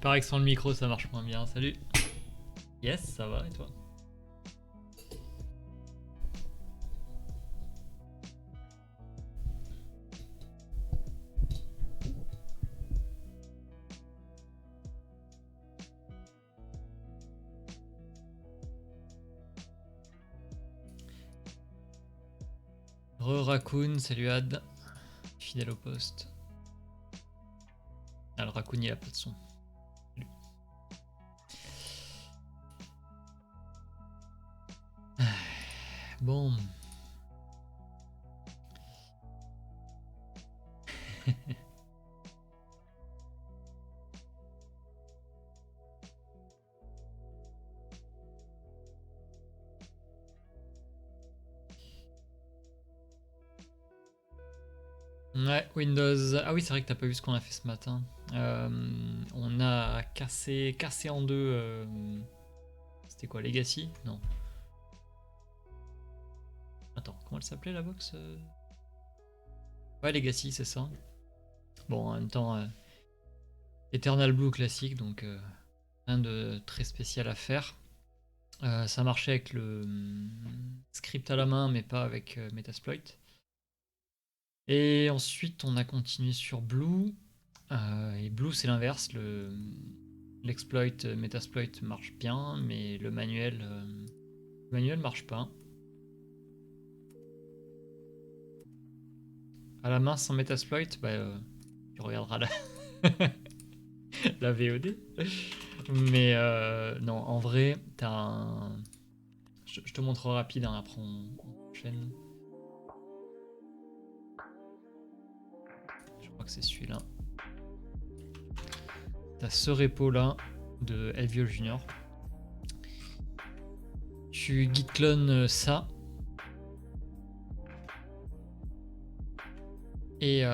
paraît que sans le micro ça marche moins bien. Salut. Yes, ça va et toi? Raccoon, salut Ad. Fidèle au poste. Ah, le Raccoon il a pas de son. Salut. Bon. Ouais, Windows. Ah oui, c'est vrai que t'as pas vu ce qu'on a fait ce matin. On a cassé en deux. C'était quoi, Legacy? Non. Attends, comment elle s'appelait la box? Ouais, Legacy, c'est ça. Bon, en même temps, Eternal Blue classique, donc rien de très spécial à faire. Ça marchait avec le script à la main, mais pas avec Metasploit. Et ensuite, on a continué sur Blue. Et Blue, c'est l'inverse. L'exploit Metasploit marche bien, mais le manuel marche pas. À la main sans Metasploit, bah, tu regarderas la VOD. Mais non, en vrai, t'as un. Je te montre rapide, hein, après on enchaîne. Je crois que c'est celui-là. T'as ce repo là de Elviol Junior. Tu git clone ça. Et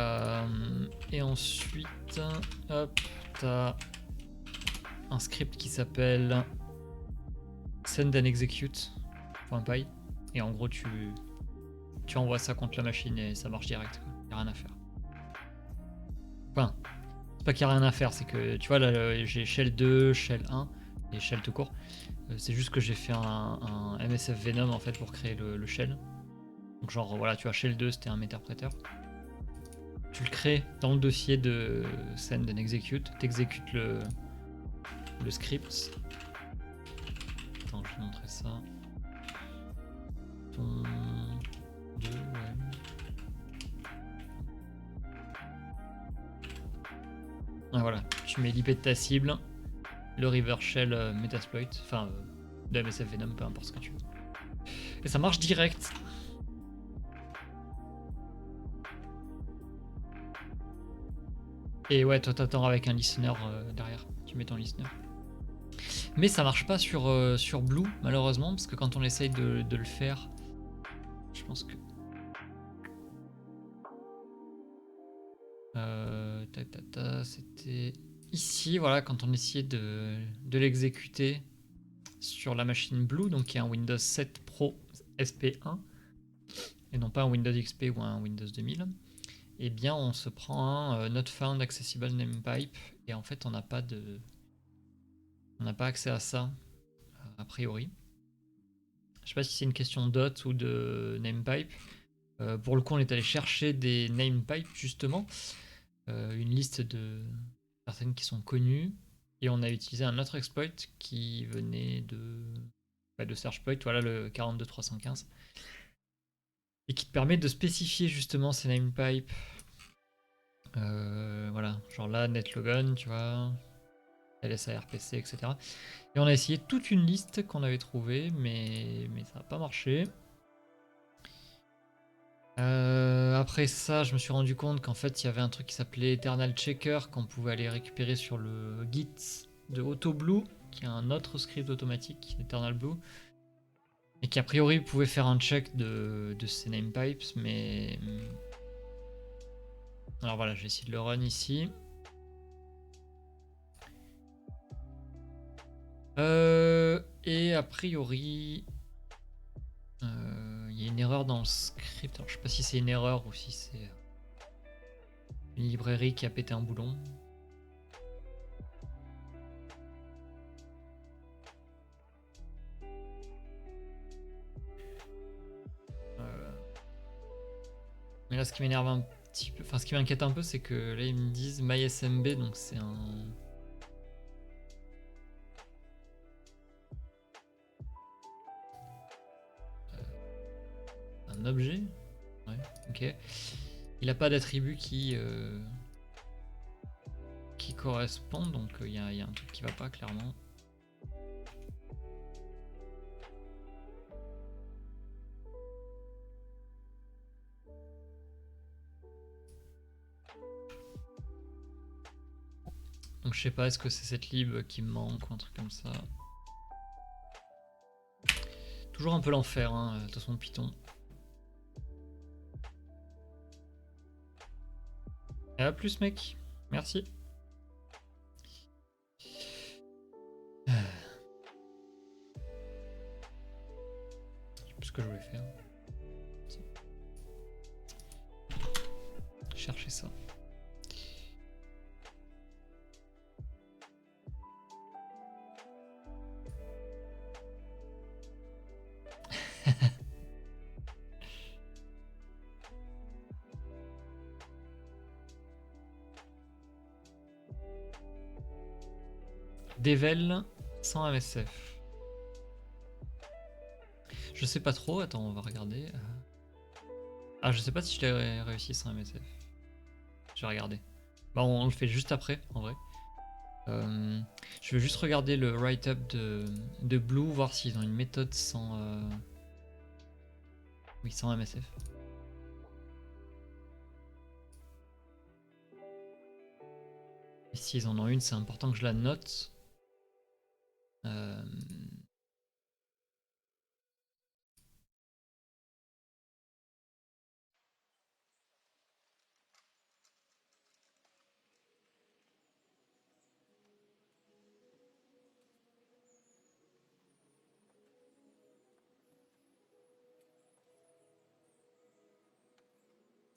ensuite, hop, t'as un script qui s'appelle send and execute.py. Et en gros, tu envoies ça contre la machine et ça marche direct. Il n'y a rien à faire. Enfin, c'est pas qu'il n'y a rien à faire, c'est que tu vois, là, j'ai shell 2, shell 1 et shell tout court. C'est juste que j'ai fait un MSF Venom en fait pour créer le shell. Donc, genre, voilà, tu vois, shell 2 c'était un interpréteur. Tu le crées dans le dossier de send and execute, t'exécutes le script. Attends, je vais montrer ça. Ton 2, ouais. Ah, voilà, tu mets l'IP de ta cible, le river shell Metasploit, enfin de MSF Venom, peu importe ce que tu veux. Et ça marche direct. Et ouais, toi t'attends avec un listener derrière, tu mets ton listener. Mais ça marche pas sur Blue, malheureusement, parce que quand on essaye de le faire, je pense que... c'était ici, voilà, quand on essayait de l'exécuter sur la machine Blue, donc qui est un Windows 7 Pro SP1, et non pas un Windows XP ou un Windows 2000, eh bien on se prend un Not Found Accessible Namepipe, et en fait on n'a pas accès à ça, a priori. Je sais pas si c'est une question dot ou de namepipe. Pour le coup, on est allé chercher des namepipes, justement. Une liste de personnes qui sont connues. Et on a utilisé un autre exploit qui venait de SearchPoint, voilà le 42315. Et qui te permet de spécifier justement ces namepipes. Voilà, genre là, netlogon, tu vois, LSARPC, etc. Et on a essayé toute une liste qu'on avait trouvée, mais ça n'a pas marché. Après ça, je me suis rendu compte qu'en fait, il y avait un truc qui s'appelait Eternal Checker qu'on pouvait aller récupérer sur le Git de AutoBlue, qui est un autre script automatique, Eternal Blue, et qui a priori pouvait faire un check de ces namepipes, mais... Alors voilà, j'ai essayé de le run ici. Et a priori... il y a une erreur dans le script. Alors, je sais pas si c'est une erreur ou si c'est une librairie qui a pété un boulon. Mais là, ce qui m'énerve un petit peu, enfin, ce qui m'inquiète un peu, c'est que là, ils me disent MySMB, donc c'est un objet. Ouais, ok. Il a pas d'attribut qui correspond, donc il y a un truc qui va pas, clairement. Donc je sais pas, est-ce que c'est cette lib qui me manque ou un truc comme ça. Toujours un peu l'enfer, hein, de toute façon, Python. Et à plus, mec. Merci. Je sais plus ce que je voulais faire. Chercher ça. Devel sans MSF. Je sais pas trop, attends, on va regarder. Ah, je sais pas si je l'ai réussi sans MSF. Je vais regarder. Bah, on le fait juste après, en vrai. Je vais juste regarder le write-up de Blue, voir s'ils ont une méthode sans... Oui, sans MSF. Et s'ils en ont une, c'est important que je la note.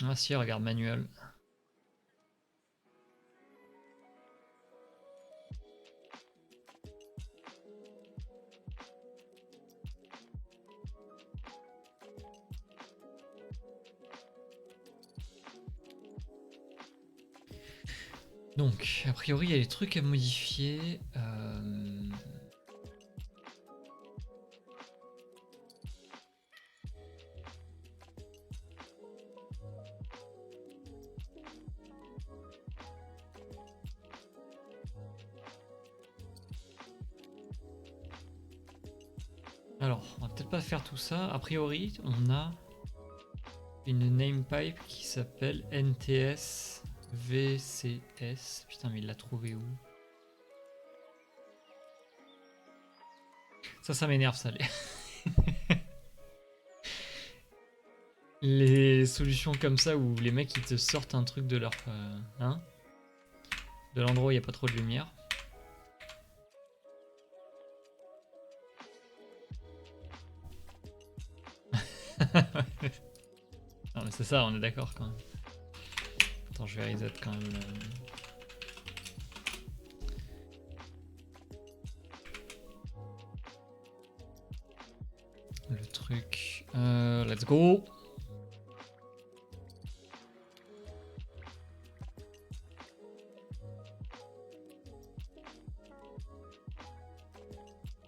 Ah si, regarde, manuel. Donc, a priori, il y a des trucs à modifier. Alors, on va peut-être pas faire tout ça. A priori, on a une name pipe qui s'appelle NTS VCS. Putain, mais il l'a trouvé où? Ça m'énerve, ça. Les solutions comme ça où les mecs ils te sortent un truc de leur... hein, de l'endroit où il n'y a pas trop de lumière. Non mais c'est ça, on est d'accord quand même. Attends, je vais reset quand même. Le truc. Let's go.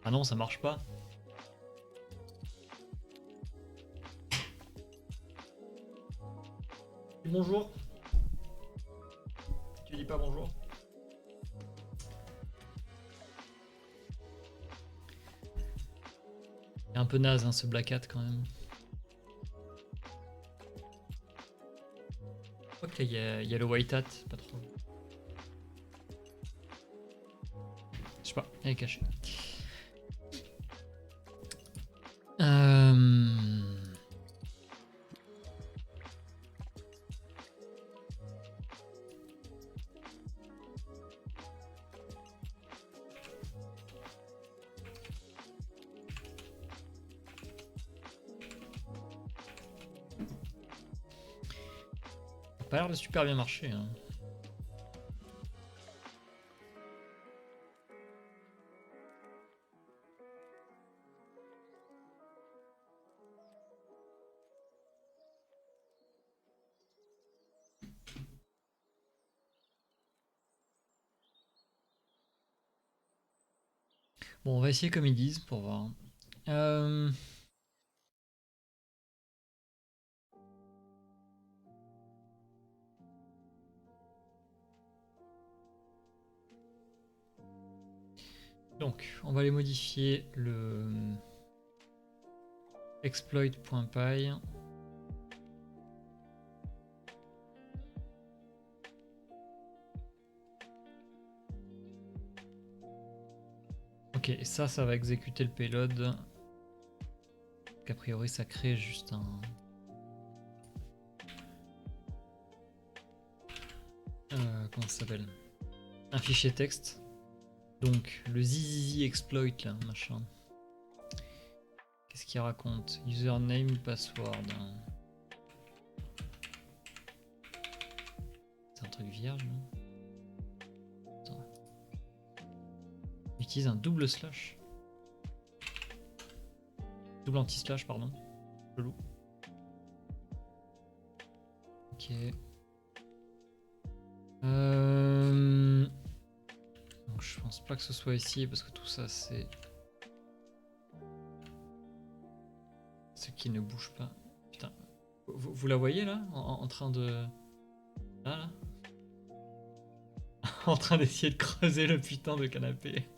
Ah non, ça marche pas. Bonjour. Tu dis pas bonjour? C'est un peu naze hein, ce Black Hat quand même. Ok, il y a le White Hat, pas trop. Je sais pas, elle est cachée. Pas l'air de super bien marcher. Hein. Bon, on va essayer comme ils disent pour voir. Donc, on va aller modifier le exploit.py. Ok, et ça va exécuter le payload. A priori, ça crée juste un... comment ça s'appelle? Un fichier texte. Donc, le zizizi exploit, là, machin. Qu'est-ce qu'il raconte? Username, password. C'est un truc vierge, non? Attends. Utilise un double slash. Double anti-slash, pardon. Chelou. Ok. Donc, je pense pas que ce soit ici parce que tout ça c'est ce qui ne bouge pas. Putain, vous la voyez là en train de là en train d'essayer de creuser le putain de canapé.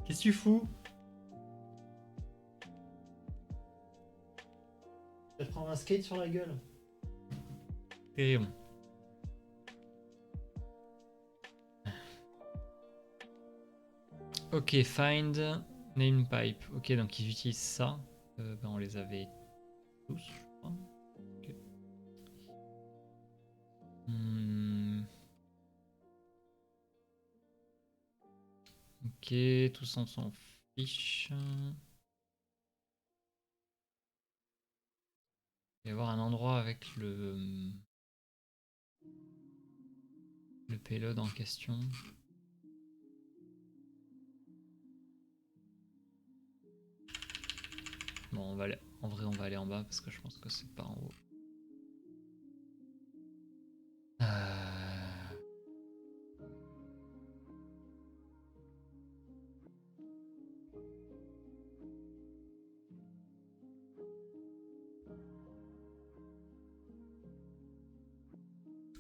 Qu'est-ce que tu fous? Tu vas te prendre un skate sur la gueule. Et bon. Ok, find name pipe. Ok, donc ils utilisent ça. Ben on les avait tous, je crois. Okay. Ok, tous on s'en fiche. Il va y avoir un endroit avec le payload en question. Bon, on va aller... en vrai, on va aller en bas parce que je pense que c'est pas en haut.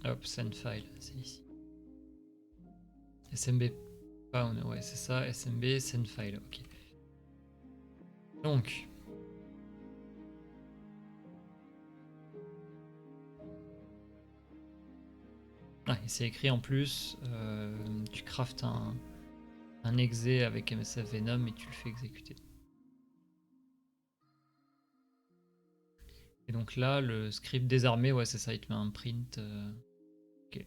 Hop, send file, c'est ici. SMB found, ouais, c'est ça, SMB send file, ok. Donc. Ah, c'est écrit en plus, tu craftes un exe avec MSF Venom et tu le fais exécuter. Et donc là, le script désarmé, ouais, c'est ça, il te met un print. Ok.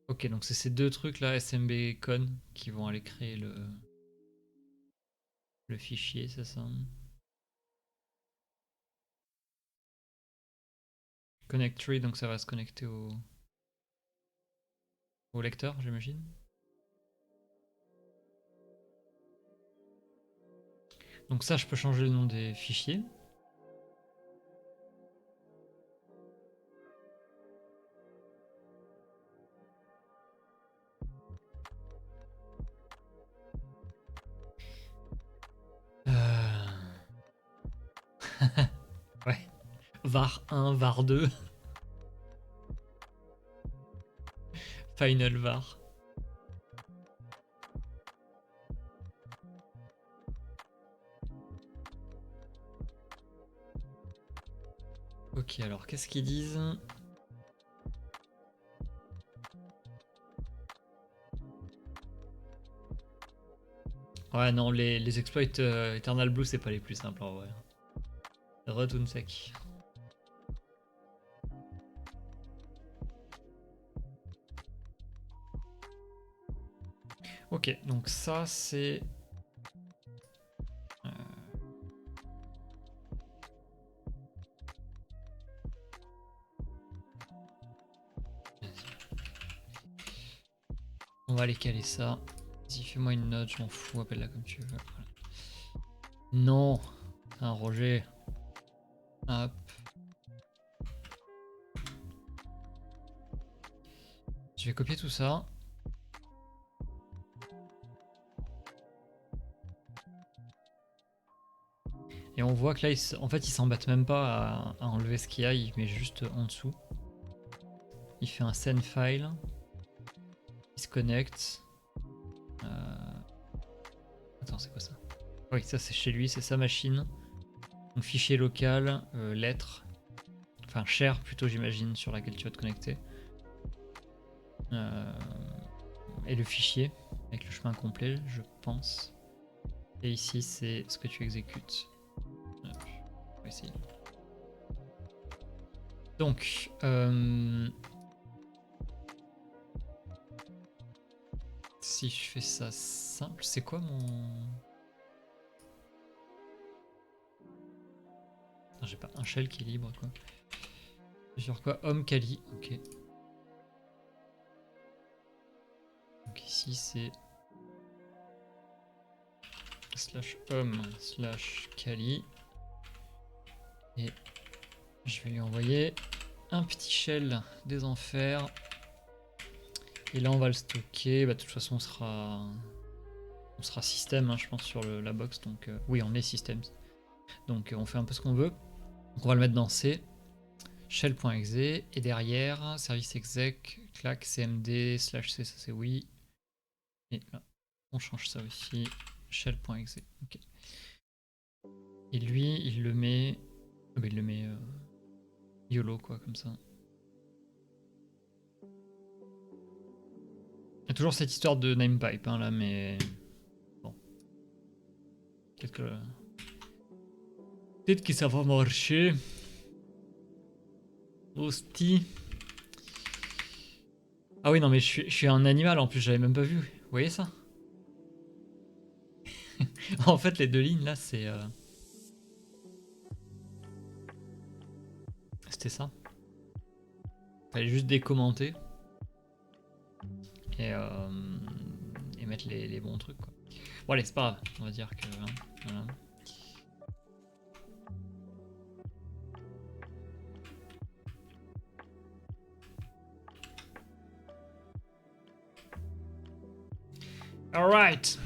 Ok, donc c'est ces deux trucs là, SMB con, qui vont aller créer le fichier, c'est ça. Connect tree, donc ça va se connecter au lecteur, j'imagine. Donc ça, je peux changer le nom des fichiers. Ouais. var 1, var 2. Final var. Ok, alors qu'est-ce qu'ils disent? Ouais, non, les exploits Eternal Blue, c'est pas les plus simples en vrai. Retourne sec. Ok, donc ça c'est... On va aller caler ça. Vas-y, fais-moi une note, je m'en fous, appelle-la comme tu veux. Voilà. Non, c'est un Roger. Hop. Je vais copier tout ça. Et on voit que là, en fait, il s'embête même pas à enlever ce qu'il y a, il met juste en dessous. Il fait un send file. Il se connecte. Attends, c'est quoi ça? Oui, ça c'est chez lui, c'est sa machine. Donc fichier local, lettre. Enfin, share plutôt, j'imagine, sur laquelle tu vas te connecter. Et le fichier, avec le chemin complet, je pense. Et ici, c'est ce que tu exécutes. Hop, on va essayer. Donc, si je fais ça simple, c'est quoi mon... J'ai pas un shell qui est libre, quoi. Sur quoi? Home Kali, ok. Donc ici, c'est... /home /Kali. Et je vais lui envoyer un petit shell des enfers. Et là, on va le stocker. Bah, de toute façon, on sera système, hein, je pense, sur la box. Donc, oui, on est système. Donc, on fait un peu ce qu'on veut. Donc, on va le mettre dans C. Shell.exe. Et derrière, service exec, clac, cmd, /c, ça c'est oui. Et là, on change ça aussi. Shell.exe. Ok. Et lui, il le met. Bah, il le met YOLO, quoi, comme ça. Il y a toujours cette histoire de namepipe, hein, là, mais. Bon. Peut-être que ça va marcher. Hostie. Ah oui, non, mais je suis un animal en plus, j'avais même pas vu. Vous voyez ça? En fait, les deux lignes là, c'est. C'était ça. Fallait juste décommenter. Et mettre les bons trucs, quoi. Bon, allez, c'est pas grave. On va dire que. Hein, voilà. Alright.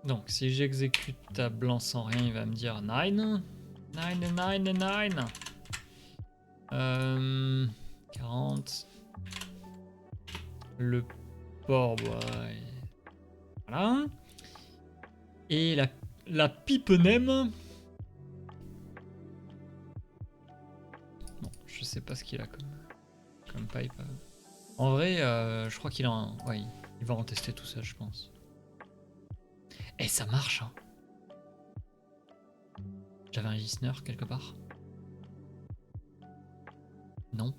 Donc, si j'exécute ta blanc sans rien, il va me dire 9. 40. Le port, ouais. Voilà. Et la pipe nem. Bon, je sais pas ce qu'il a comme pipe. En vrai, je crois qu'il en. Ouais, il va en tester tout ça, je pense. Et ça marche, hein. J'avais un listener quelque part. Non.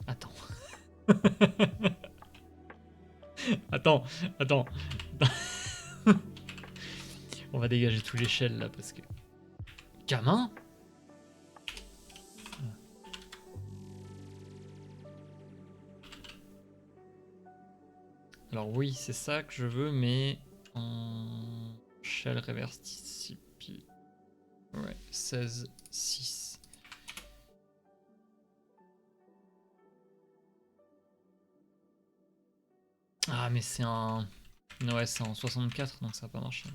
Attends. Attends. On va dégager tous les shells là parce que. Gamin? Alors oui, c'est ça que je veux, mais en shell reverse TCP. Ouais, 16.6. Ah, mais c'est un. Ouais, c'est en 64, donc ça va pas marcher.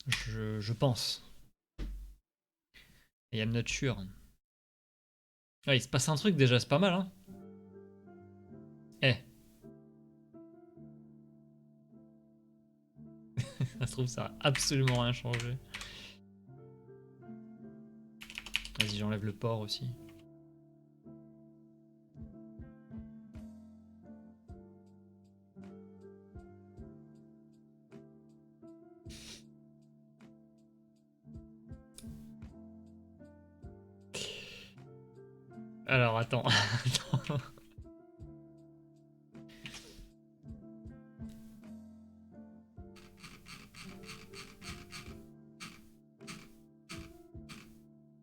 Je pense. Et I'm not sure. Ouais, il se passe un truc déjà, c'est pas mal, hein. Eh. Ça se trouve, ça a absolument rien changé. Vas-y, j'enlève le port aussi. Alors, attends. Attends.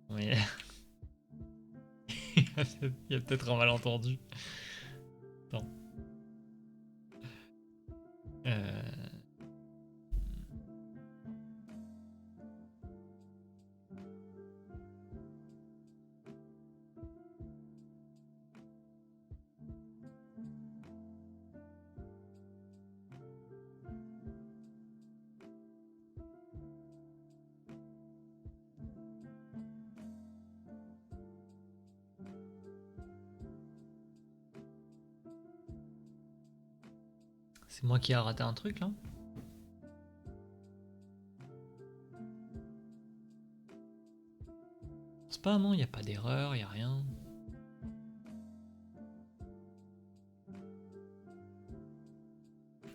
Mais... il y a peut-être un malentendu. Attends. C'est moi qui a raté un truc là. C'est pas, non, il n'y a pas d'erreur, il n'y a rien.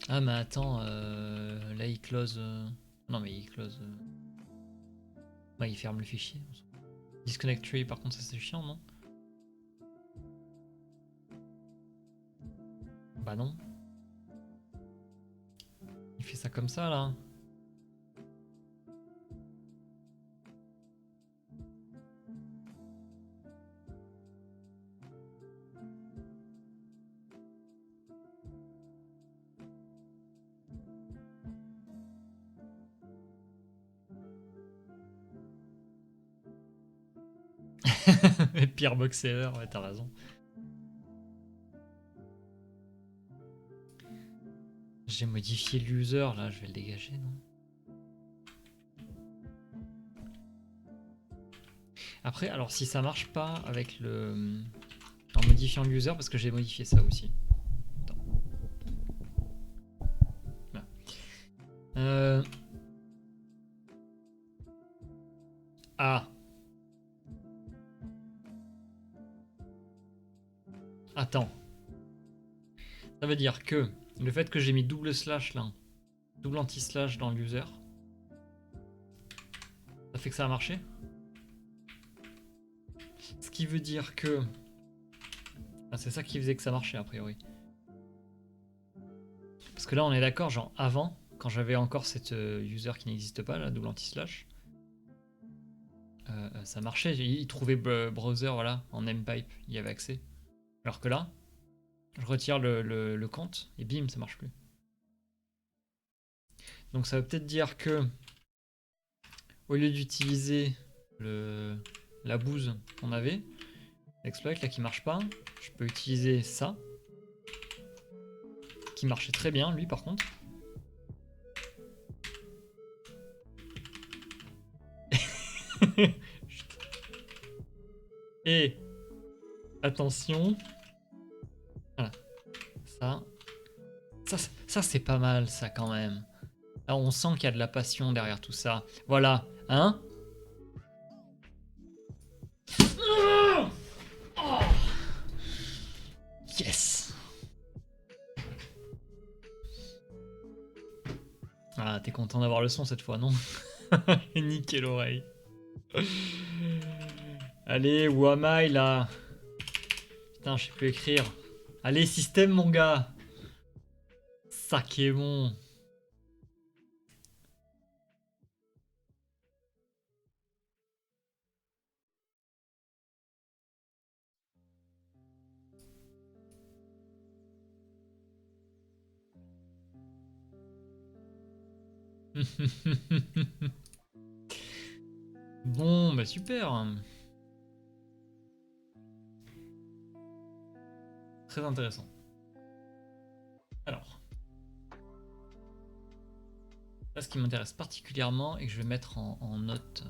Ah mais attends, là il close... Non mais il close... Ouais, il ferme le fichier. Disconnect tree par contre ça c'est chiant, non? Bah non. Il fait ça comme ça là. Pire boxer, ouais t'as raison. J'ai modifié l'user là, je vais le dégager, non? Après, alors si ça marche pas avec le... En modifiant l'user, parce que j'ai modifié ça aussi. Attends. Voilà. Ah. Attends. Ça veut dire que le fait que j'ai mis double slash là, double anti-slash dans l'user, ça fait que ça a marché. Ce qui veut dire que... Ah, c'est ça qui faisait que ça marchait a priori. Parce que là on est d'accord, genre avant, quand j'avais encore cette user qui n'existe pas, la double anti-slash, ça marchait, il trouvait browser, voilà, en mpipe, il y avait accès. Alors que là, je retire le compte et bim, ça marche plus. Donc ça veut peut-être dire que au lieu d'utiliser la bouse qu'on avait, l'exploit là qui marche pas, je peux utiliser ça, qui marchait très bien lui par contre. Et attention, voilà, ça c'est pas mal ça quand même. Là on sent qu'il y a de la passion derrière tout ça. Voilà, hein? Yes. Ah, t'es content d'avoir le son cette fois, non? Niquer l'oreille. Allez, où am I là? Putain, je sais plus écrire. Allez, système, mon gars. Ça qui est bon. Bon, bah super. Très intéressant. Alors, là, ce qui m'intéresse particulièrement et que je vais mettre en note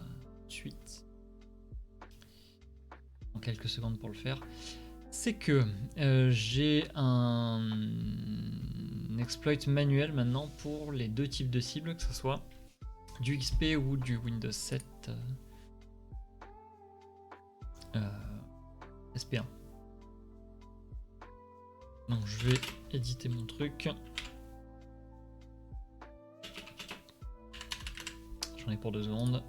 suite, en quelques secondes pour le faire, c'est que j'ai un exploit manuel maintenant pour les deux types de cibles, que ce soit du XP ou du Windows 7 SP1. Donc je vais éditer mon truc. J'en ai pour 2 secondes.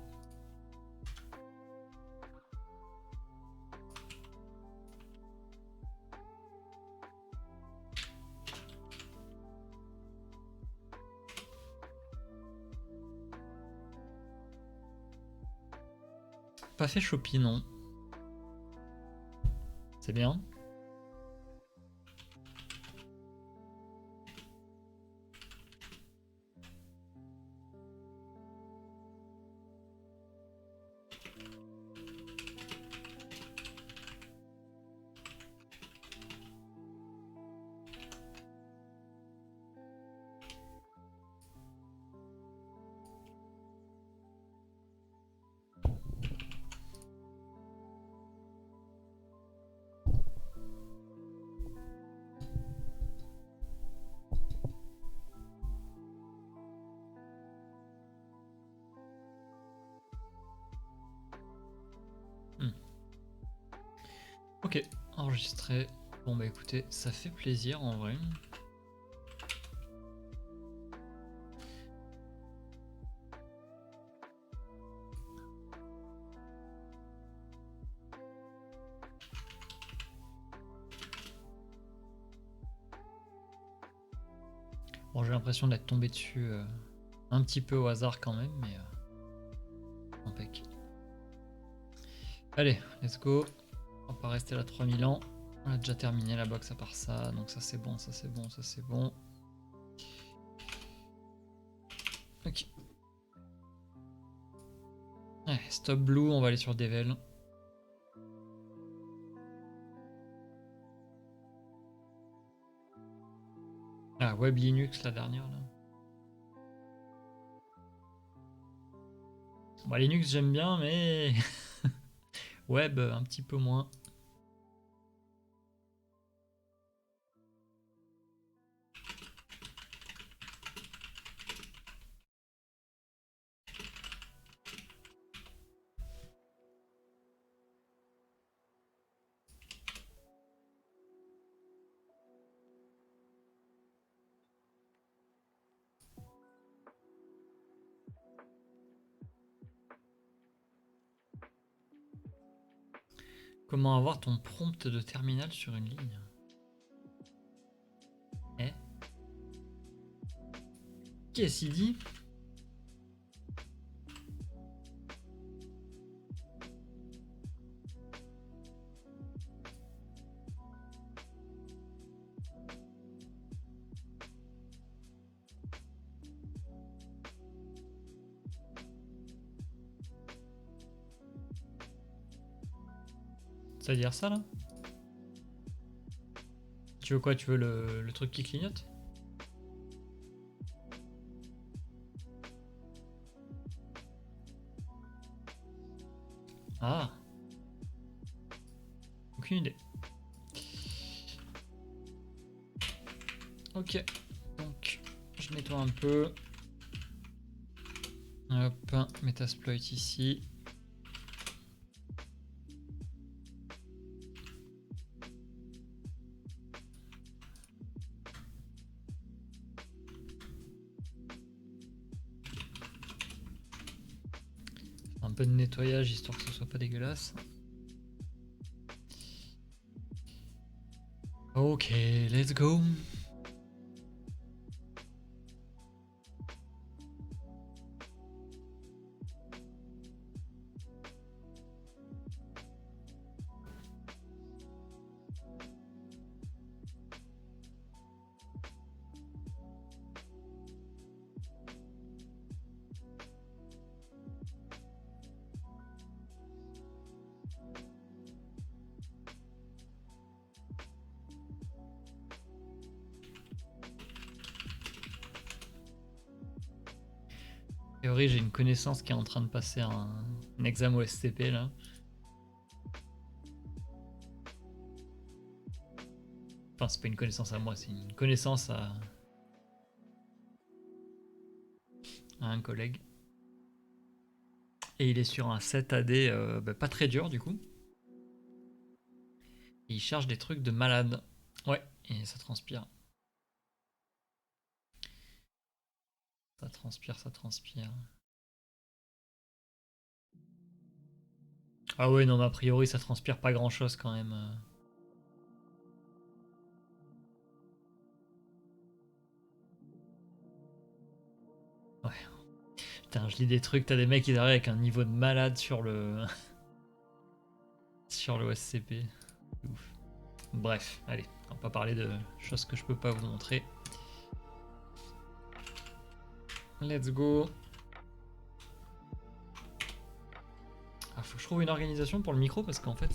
Pas fait Shopee, non. C'est bien. Ok, enregistré. Bon bah écoutez, ça fait plaisir en vrai. Bon, j'ai l'impression d'être tombé dessus un petit peu au hasard quand même, mais impec. Allez, let's go. On va pas rester là 3000 ans. On a déjà terminé la box à part ça, donc ça c'est bon, ça c'est bon, ça c'est bon. Ok. Allez, stop blue, on va aller sur Devel. Ah, Web Linux la dernière là. Bon, Linux j'aime bien, mais Web un petit peu moins. Comment avoir ton prompt de terminal sur une ligne? Eh? Qu'est-ce qu'il dit? Ça veut dire ça là? Tu veux quoi? Tu veux le truc qui clignote? Ah! Aucune idée. Ok, donc je nettoie un peu. Hop, Metasploit ici. Un peu de nettoyage histoire que ce soit pas dégueulasse. Ok, let's go. En théorie, j'ai une connaissance qui est en train de passer un examen au STP là. Enfin, c'est pas une connaissance à moi, c'est une connaissance à un collègue. Et il est sur un 7 AD pas très dur du coup. Et il charge des trucs de malade. Ouais, et ça transpire. Ça transpire, ça transpire. Ah ouais, non, mais a priori, ça transpire pas grand chose quand même. Ouais. Putain, je lis des trucs, t'as des mecs qui arrivent avec un niveau de malade sur le. sur le OSCP. Ouf. Bref, allez, on va pas parler de choses que je peux pas vous montrer. Let's go. Ah, faut que je trouve une organisation pour le micro parce qu'en fait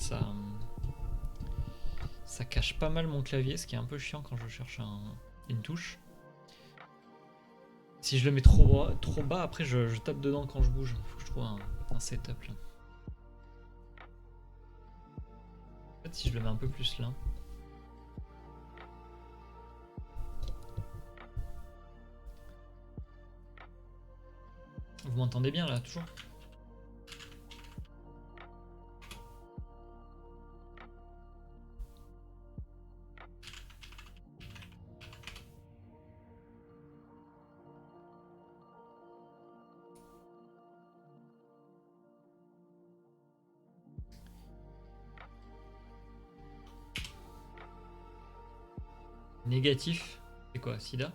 ça cache pas mal mon clavier, ce qui est un peu chiant quand je cherche une touche. Si je le mets trop bas, après je tape dedans quand je bouge. Faut que je trouve un setup là. En fait, si je le mets un peu plus là. Vous m'entendez bien là, toujours? Négatif, c'est quoi, sida?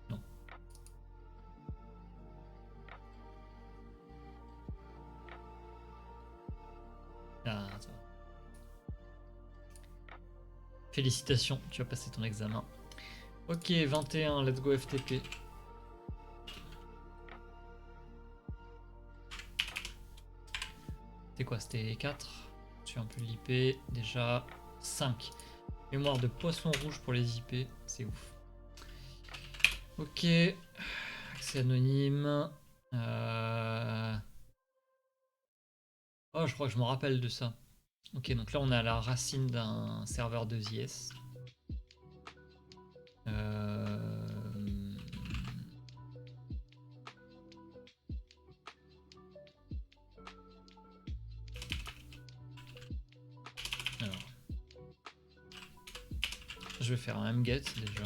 Non. Ah, ça va. Félicitations, tu as passé ton examen. Ok, 21, let's go FTP. C'était quoi? C'était 4. Je suis un peu l'IP. Déjà 5. Mémoire de poisson rouge pour les IP, c'est ouf. Ok. Accès anonyme. Oh, je crois que je me rappelle de ça. Ok, donc là on est à la racine d'un serveur de ZS. Alors, je vais faire un mget déjà.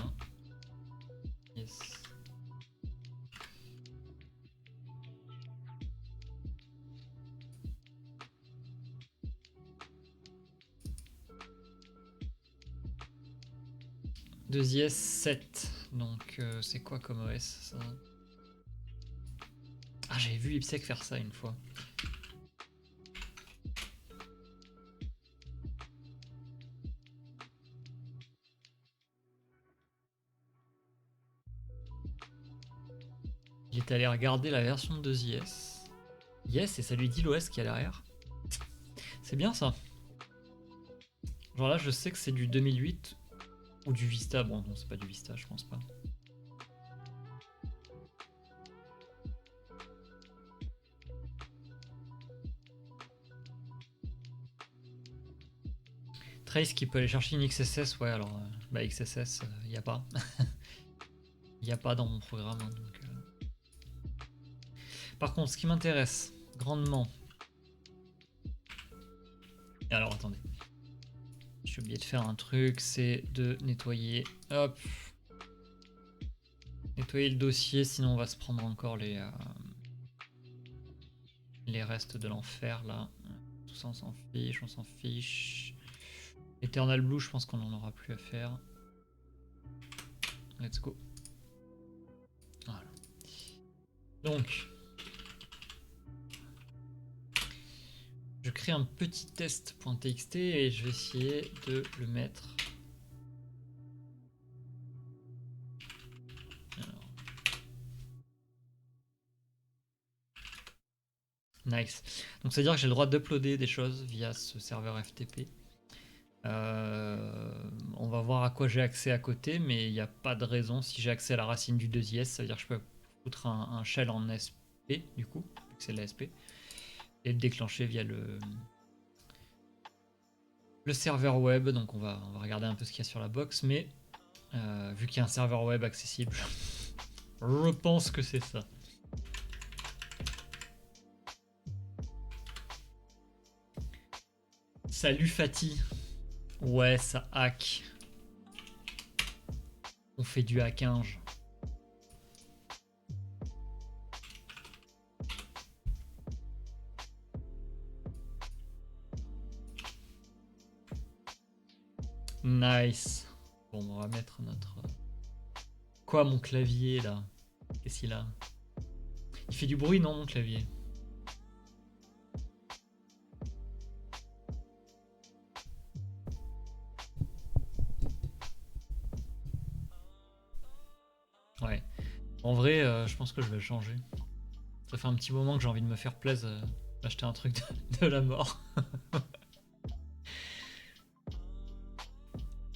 Yes. Deux IS 7. Donc c'est quoi comme OS ça? Ah, j'avais vu Ipsec faire ça une fois. Il est allé regarder la version de 2IS. Yes, et ça lui dit l'OS qui est à l'arrière. C'est bien ça. Genre là, je sais que c'est du 2008 ou du Vista. Bon, non, c'est pas du Vista, je pense pas. Trace qui peut aller chercher une XSS, ouais, alors bah XSS, il n'y a pas. Il n'y a pas dans mon programme. Hein, donc, Par contre, ce qui m'intéresse grandement. Alors attendez. J'ai oublié de faire un truc, c'est de nettoyer. Hop. Nettoyer le dossier, sinon on va se prendre encore les restes de l'enfer là. Tout ça on s'en fiche, on s'en fiche. Eternal Blue, je pense qu'on en aura plus à faire. Let's go. Voilà. Donc, je crée un petit test.txt et je vais essayer de le mettre. Alors. Nice. Donc, c'est-à-dire que j'ai le droit d'uploader des choses via ce serveur FTP. On va voir à quoi j'ai accès à côté, mais il n'y a pas de raison. Si j'ai accès à la racine du 2IS, ça veut dire que je peux foutre un shell en SP, du coup, vu que c'est de l'ASP, et le déclencher via le serveur web. Donc on va regarder un peu ce qu'il y a sur la box, mais vu qu'il y a un serveur web accessible, je pense que c'est ça. Salut Fatih. Ouais, ça hack. On fait du hackinge. Nice. Bon, on va mettre notre... Quoi, mon clavier, là? Qu'est-ce qu'il a? Il fait du bruit, non, mon clavier? Ouais. En vrai, je pense que je vais le changer. Ça fait un petit moment que j'ai envie de me faire plaisir, d'acheter un truc de la mort.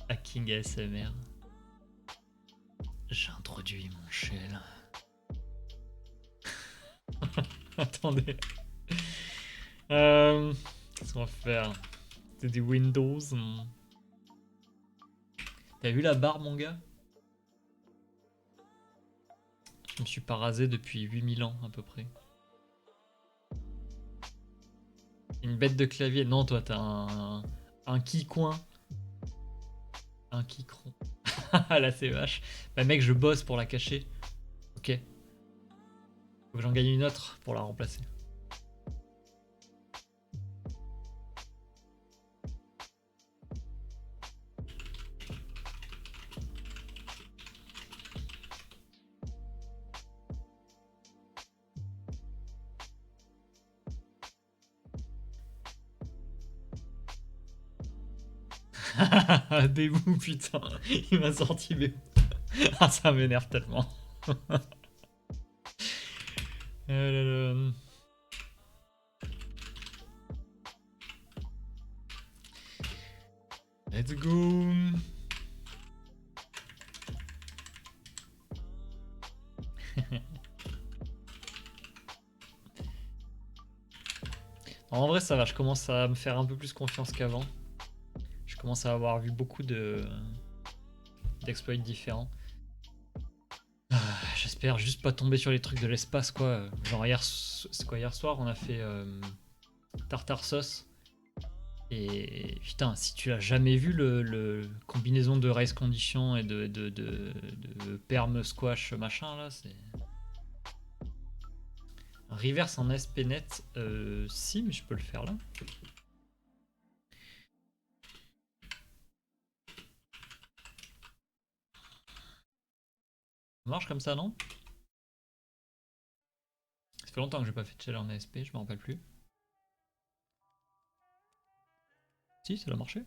Hacking ASMR. J'ai introduit mon shell. Attendez. Qu'est-ce qu'on va faire? C'est des Windows. T'as vu la barre, mon gars? Je me suis pas rasé depuis 8000 ans, à peu près. Une bête de clavier. Non, toi, t'as un qui-coin. Un qui-cron. La CEH. Bah, mec, je bosse pour la cacher. Ok. Faut que j'en gagne une autre pour la remplacer. Bébou, putain. Il m'a sorti Bébou. Ah, ça m'énerve tellement. Let's go. En vrai, ça va, je commence à me faire un peu plus confiance qu'avant. Je commence à avoir vu beaucoup d'exploits différents. J'espère juste pas tomber sur les trucs de l'espace, quoi. Genre hier soir, on a fait tartare sauce. Et putain, si tu l'as jamais vu, le combinaison de race condition et de perm squash machin, là, c'est... Reverse en SPNet, si, mais je peux le faire là. Ça marche comme ça, non? Ça fait longtemps que j'ai pas fait de shell en ASP, je me rappelle plus. Si, ça a marché.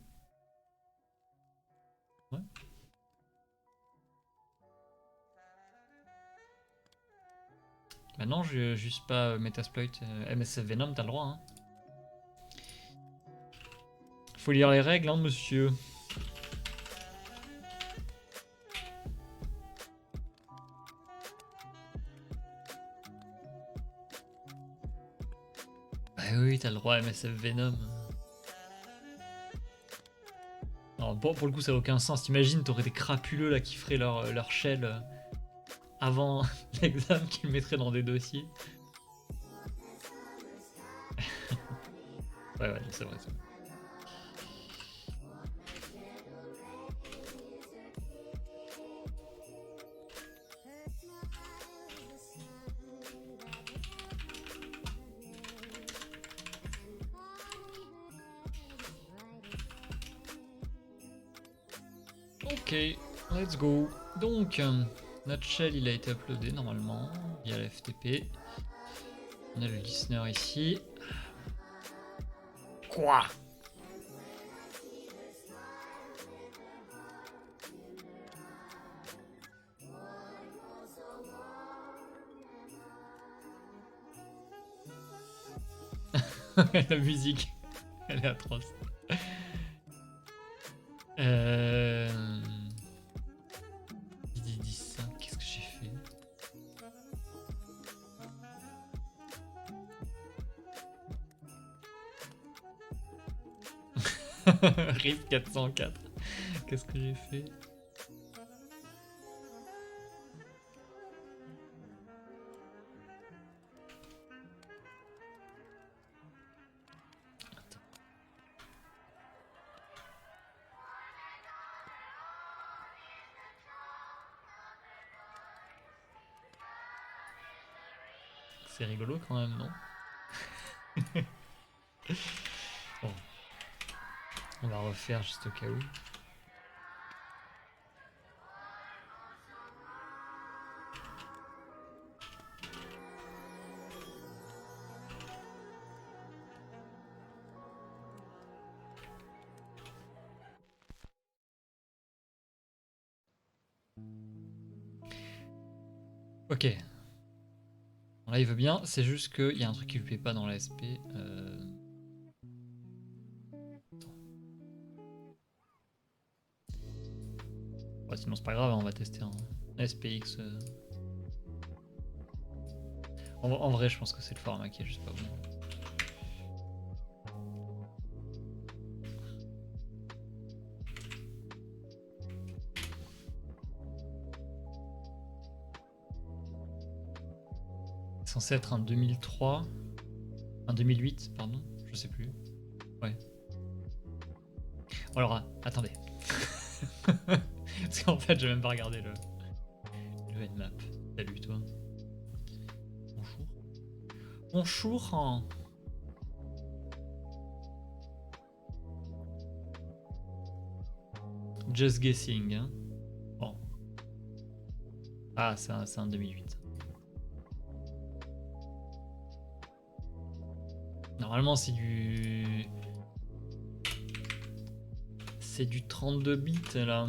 Ouais. Maintenant, je juste pas Metasploit MSF Venom, t'as le droit, hein. Faut lire les règles, hein, monsieur. Bah oui, t'as le droit à MSF Venom. Non, bon, pour le coup, ça n'a aucun sens. T'imagines, t'aurais des crapuleux là qui feraient leur shell avant l'examen, qui le mettraient dans des dossiers. Ouais, c'est vrai, c'est vrai. Ok, let's go. Donc, notre shell il a été uploadé normalement via la FTP. On a le listener ici. Quoi? La musique, elle est atroce. 10, qu'est-ce que j'ai fait? RIP 404. Qu'est-ce que j'ai fait? C'est rigolo quand même, non? Bon. On va refaire juste au cas où. Ok. Là, il veut bien, c'est juste qu'il y a un truc qui lui plaît pas dans la SP. Ouais, sinon, c'est pas grave, on va tester un SPX. En vrai, je pense que c'est le format qui est juste pas bon. C'est censé être un 2003. Un 2008, pardon. Je sais plus. Ouais. Alors, attendez. Parce qu'en fait, j'ai même pas regardé le nmap. Salut, toi. Bonjour. Bonjour. Just guessing. Hein. Bon. Ah, c'est un 2008. Normalement, c'est du c'est du 32 bits là.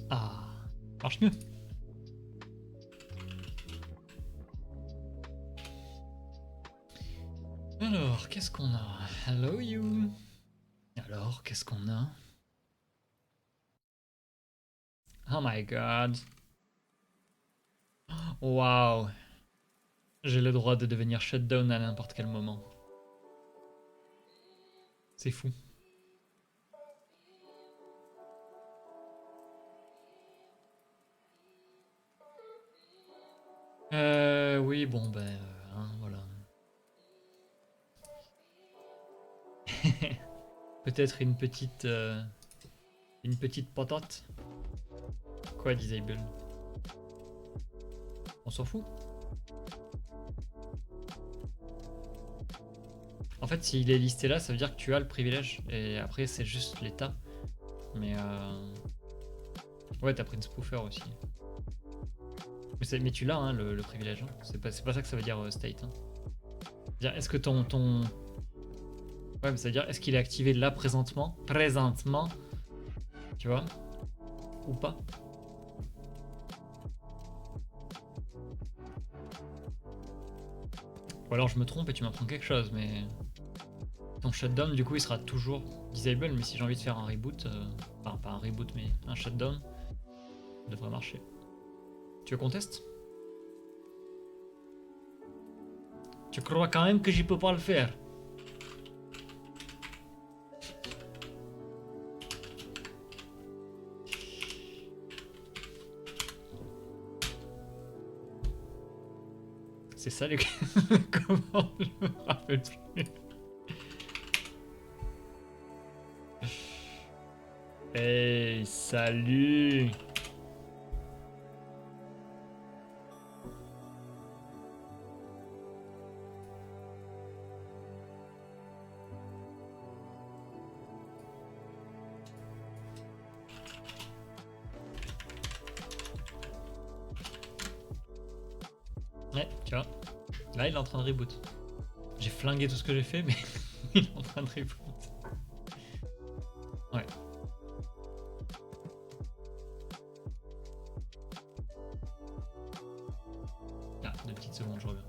Ah, marche mieux. Alors, qu'est-ce qu'on a? Hello you. Alors, qu'est-ce qu'on a? Oh my god. Waouh. J'ai le droit de devenir shutdown à n'importe quel moment. C'est fou. Oui, bon, ben, hein, voilà. Peut-être une petite patate. Quoi, disable? On s'en fout. En fait, s'il est listé là, ça veut dire que tu as le privilège. Et après, c'est juste l'état. Mais ouais, t'as pris une spoofer aussi. Mais tu l'as, hein, le privilège. Hein. C'est pas ça que ça veut dire state. Hein. C'est-à-dire, est-ce que ton... Ouais, mais ça veut dire, est-ce qu'il est activé là présentement? Présentement. Tu vois? Ou pas? Ou alors je me trompe et tu m'apprends quelque chose, mais... Ton shutdown, du coup, il sera toujours disable, mais si j'ai envie de faire un reboot... Enfin, pas un reboot, mais un shutdown, ça devrait marcher. Tu veux qu'on teste? Tu crois quand même que j'y peux pas le faire? C'est ça les... Comment je me rappelle plus. Hey, salut! Ouais, tu vois. Là, il est en train de reboot. J'ai flingué tout ce que j'ai fait, mais il est en train de reboot. Ouais. Ah, 2 petites secondes, je reviens.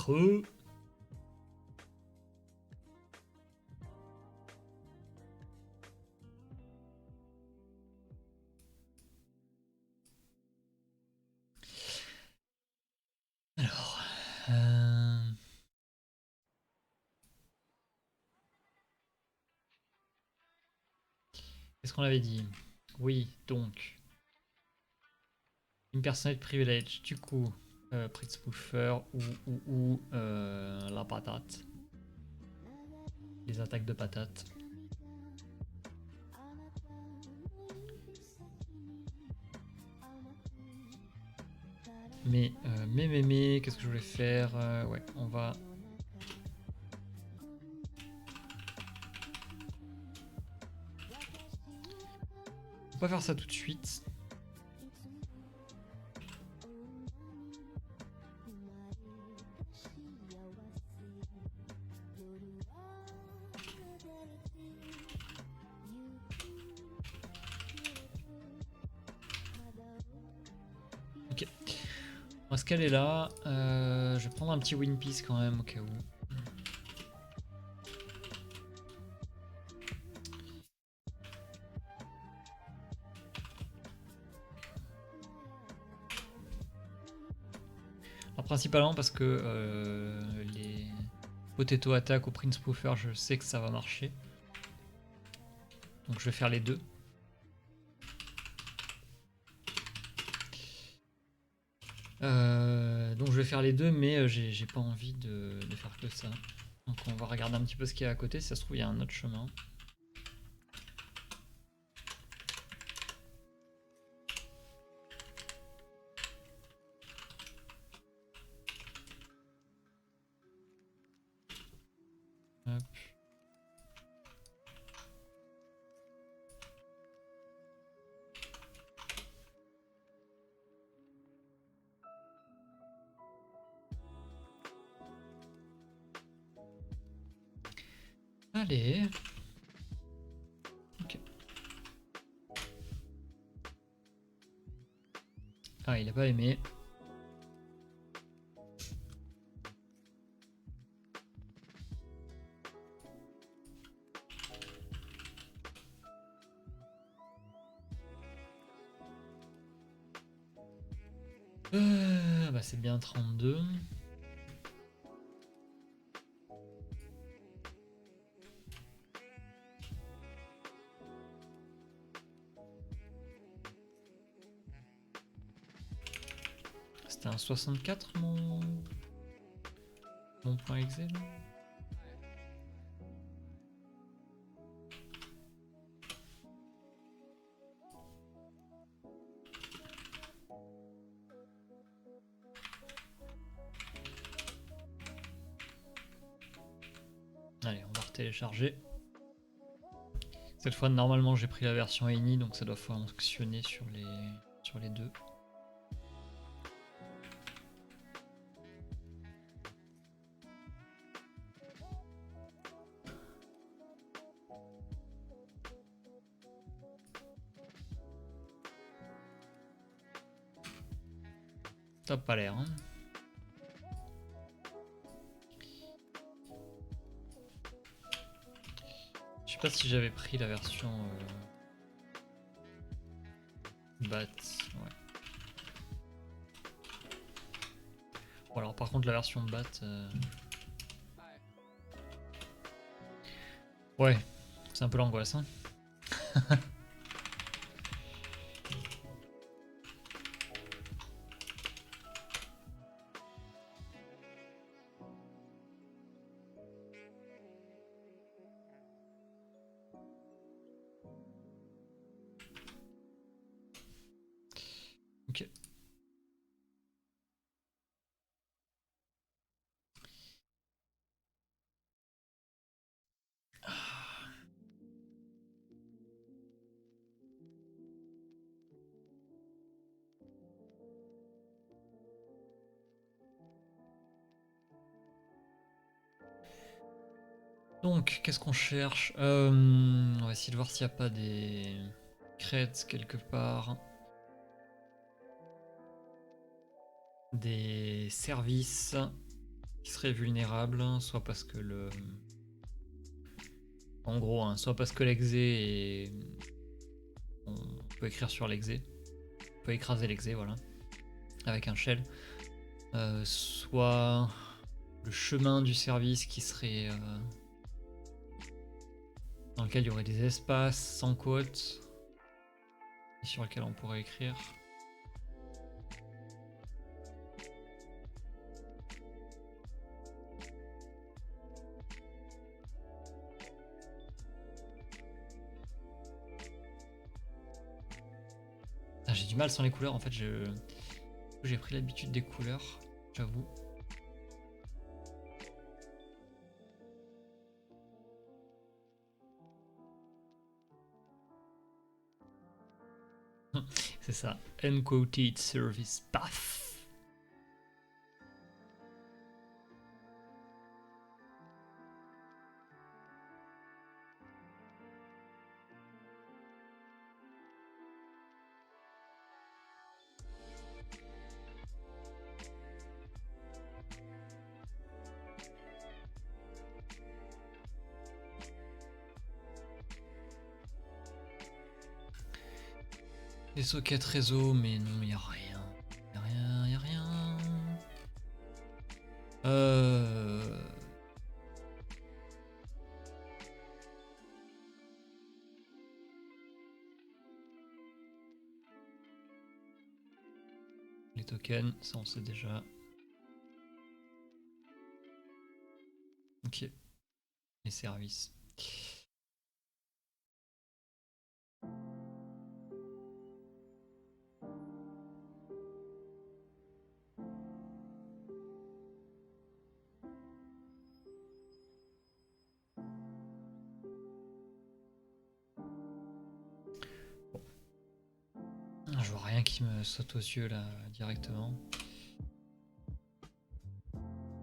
creux. Alors... Qu'est-ce qu'on avait dit? Oui, donc... Impersonate Privilege, du coup... Prince Puffer ou la patate. Les attaques de patate. Mais, qu'est-ce que je voulais faire? Ouais, on va... On va pas faire ça tout de suite. Ok. On va se caler là. Je vais prendre un petit win piece quand même au cas où. Alors, principalement parce que les potato attack au Prince Puffer, je sais que ça va marcher. Donc je vais faire les deux. Donc je vais faire les deux, mais j'ai pas envie de faire que ça. Donc on va regarder un petit peu ce qu'il y a à côté. Si ça se trouve, il y a un autre chemin. Hop. Allez. Ok. Ah, il a pas aimé. Bah c'est bien 32. C'était un 64 mon point exe là. Allez, on va retélécharger. Cette fois, normalement, j'ai pris la version ANI, donc ça doit fonctionner sur les deux. Ça n'a pas l'air. Hein. Je sais pas si j'avais pris la version BAT. Ouais. Bon, alors par contre la version BAT. Ouais, c'est un peu l'angoisse. Hein. Ok. Donc, qu'est-ce qu'on cherche? On va essayer de voir s'il n'y a pas des crêtes quelque part. Des services. qui serait vulnérable, soit parce que le... En gros, hein, soit parce que l'exé est... On peut écrire sur l'exé. On peut écraser l'exé, voilà. Avec un shell. Soit le chemin du service qui serait... dans lequel il y aurait des espaces sans côte. Et sur lequel on pourrait écrire. Ah, j'ai du mal sans les couleurs, en fait j'ai pris l'habitude des couleurs, j'avoue. C'est ça, Unquoted Service Path. Des sockets réseau, mais non, y a rien. Y a rien, y a rien. Les tokens, ça on sait déjà. Ok. Les services. Je vois rien qui me saute aux yeux là directement.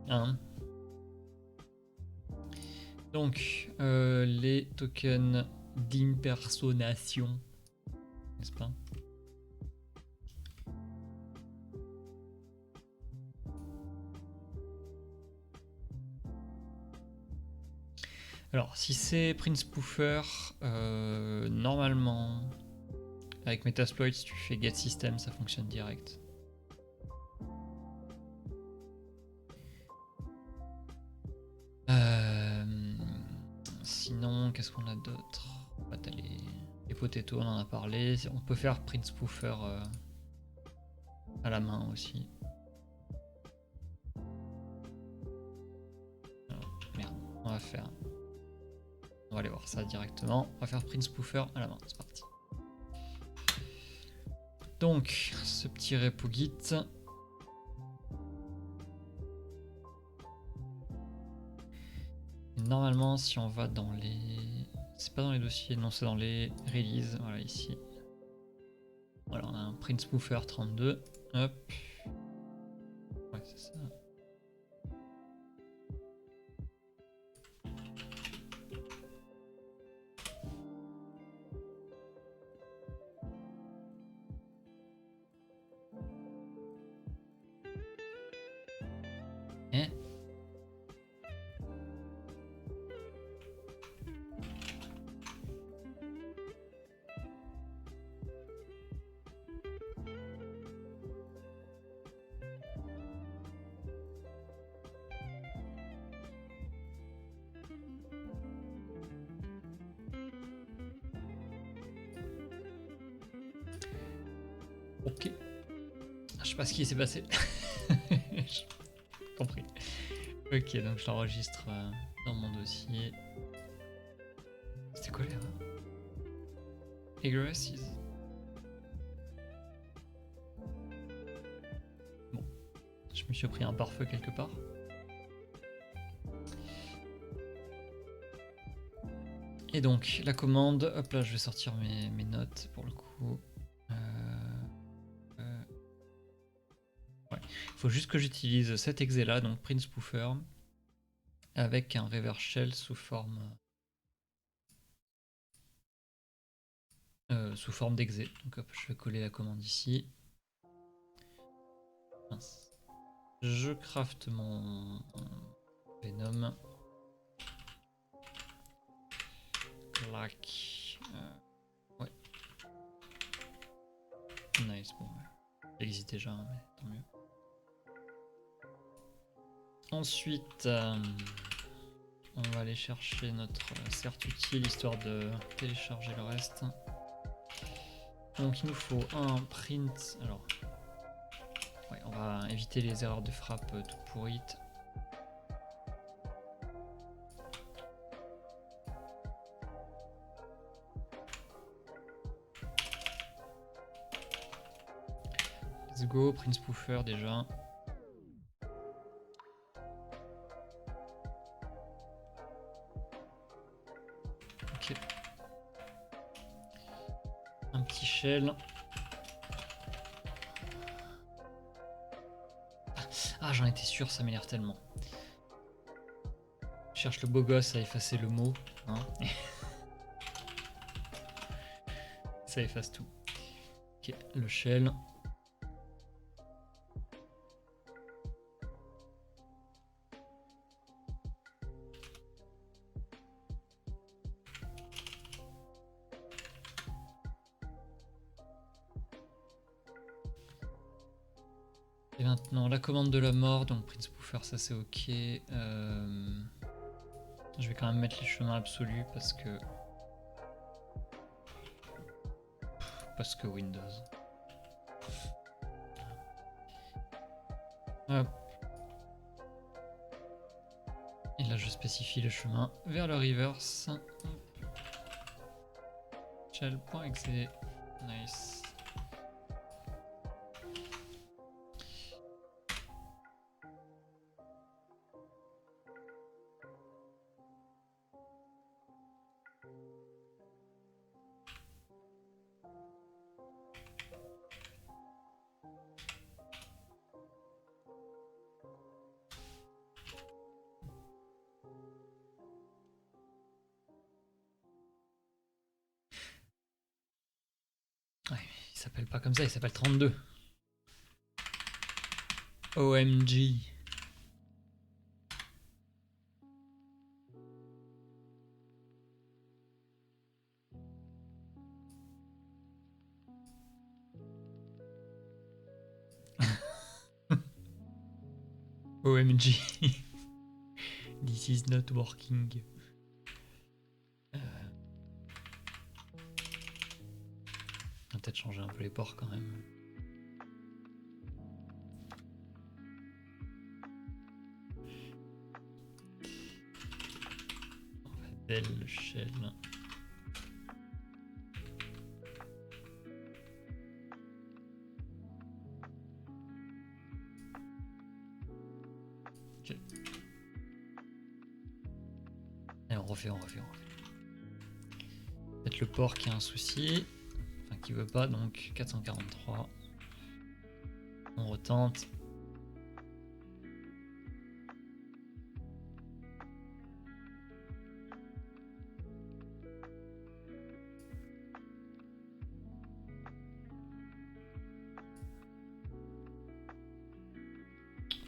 Hein. Donc, les tokens d'impersonation, n'est-ce pas? Alors, si c'est Prince Poofer, normalement, avec Metasploit, si tu fais get system, ça fonctionne direct. Sinon, qu'est-ce qu'on a d'autre? Bah, t'as les potatoes, on en a parlé. On peut faire Prince Poofer à la main aussi. Alors, merde, on va faire... On va aller voir ça directement. On va faire Prince Poofer à la main, c'est parti. Donc, ce petit repo git. Normalement, si on va dans les... C'est pas dans les dossiers, non, c'est dans les releases. Voilà, ici. Voilà, on a un Prince Poofer 32. Hop. Ouais, c'est ça. Hein? Ok. Je sais pas ce qui s'est passé. J'ai compris. Ok, donc je l'enregistre dans mon dossier. C'était quoi l'erreur? Agresses. Bon. Je me suis pris un pare-feu quelque part. Et donc, la commande, hop là, je vais sortir mes notes pour le coup. Ouais. Il faut juste que j'utilise cet exe là, donc Prince Poofer, avec un reverse shell sous forme d'exe. Donc hop, je vais coller la commande ici. Mince. Je craft mon Venom. Clac. Ouais. Nice, bon. Il existe déjà, hein, mais tant mieux. Ensuite, on va aller chercher notre certe utile histoire de télécharger le reste. Donc il nous faut un print. Alors, ouais, on va éviter les erreurs de frappe toutes pourrites. Let's go, print spoofer déjà. Ok. Un petit shell. Ah, j'en étais sûr, ça m'énerve tellement. Je cherche le beau gosse à effacer le mot. Hein. Ça efface tout. Ok, le shell. Et maintenant la commande de la mort, donc print spoofer, ça c'est ok. Je vais quand même mettre les chemins absolus parce que Windows. Hop. Et là je spécifie le chemin vers le reverse. Shell.exe. Nice. Ouais, il s'appelle pas comme ça, il s'appelle 32. OMG. OMG. This is not working. On va peut-être changer un peu les ports quand même. On va del le shell. Ok. Et on refait. Peut-être le port qui a un souci. Enfin, qui veut pas, donc 443. On retente.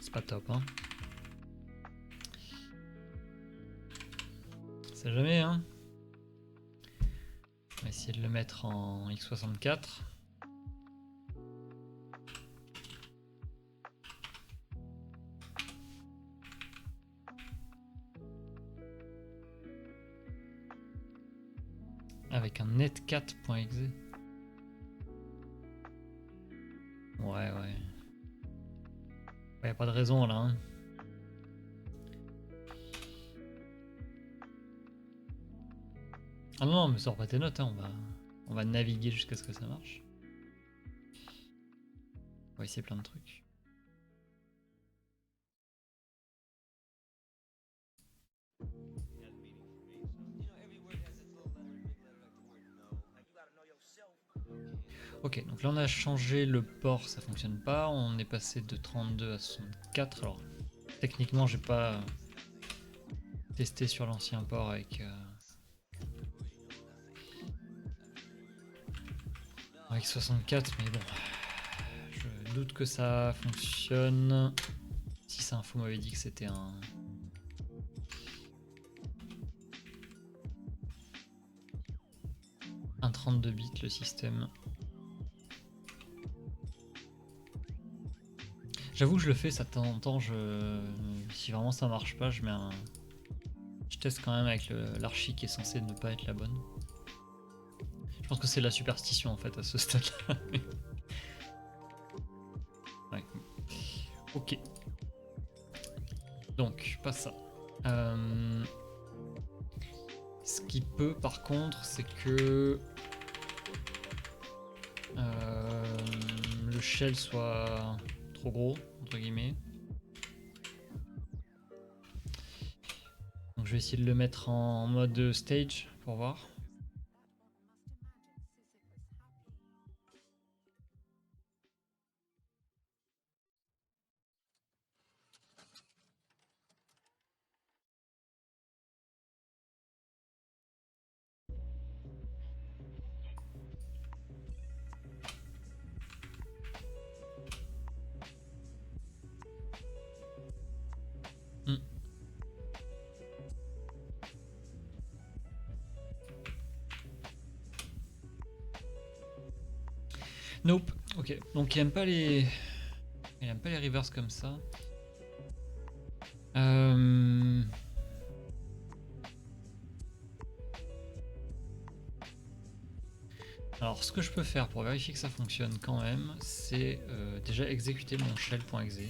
C'est pas top, hein. C'est jamais, hein. On va essayer de le mettre en x64. Avec un netcat.exe. Ouais. Y a pas de raison là. Hein. Ah non, mais sors pas tes notes, hein. On va naviguer jusqu'à ce que ça marche. On va essayer plein de trucs. Ok, donc là on a changé le port, ça fonctionne pas. On est passé de 32 à 64. Alors techniquement j'ai pas testé sur l'ancien port avec 64, mais bon, je doute que ça fonctionne. 6 info m'avait dit que c'était un 32 bits le système. J'avoue que je le fais ça de temps en temps, si vraiment ça marche pas, je teste quand même avec l'archi qui est censé ne pas être la bonne. Je pense que c'est la superstition en fait à ce stade-là. Ouais. Ok. Donc, pas ça. Ce qui peut par contre, c'est que le shell soit trop gros, entre guillemets. Donc je vais essayer de le mettre en mode stage pour voir. Nope. Ok. Donc il aime pas les reverse comme ça. Alors ce que je peux faire pour vérifier que ça fonctionne quand même, c'est déjà exécuter mon shell.exe.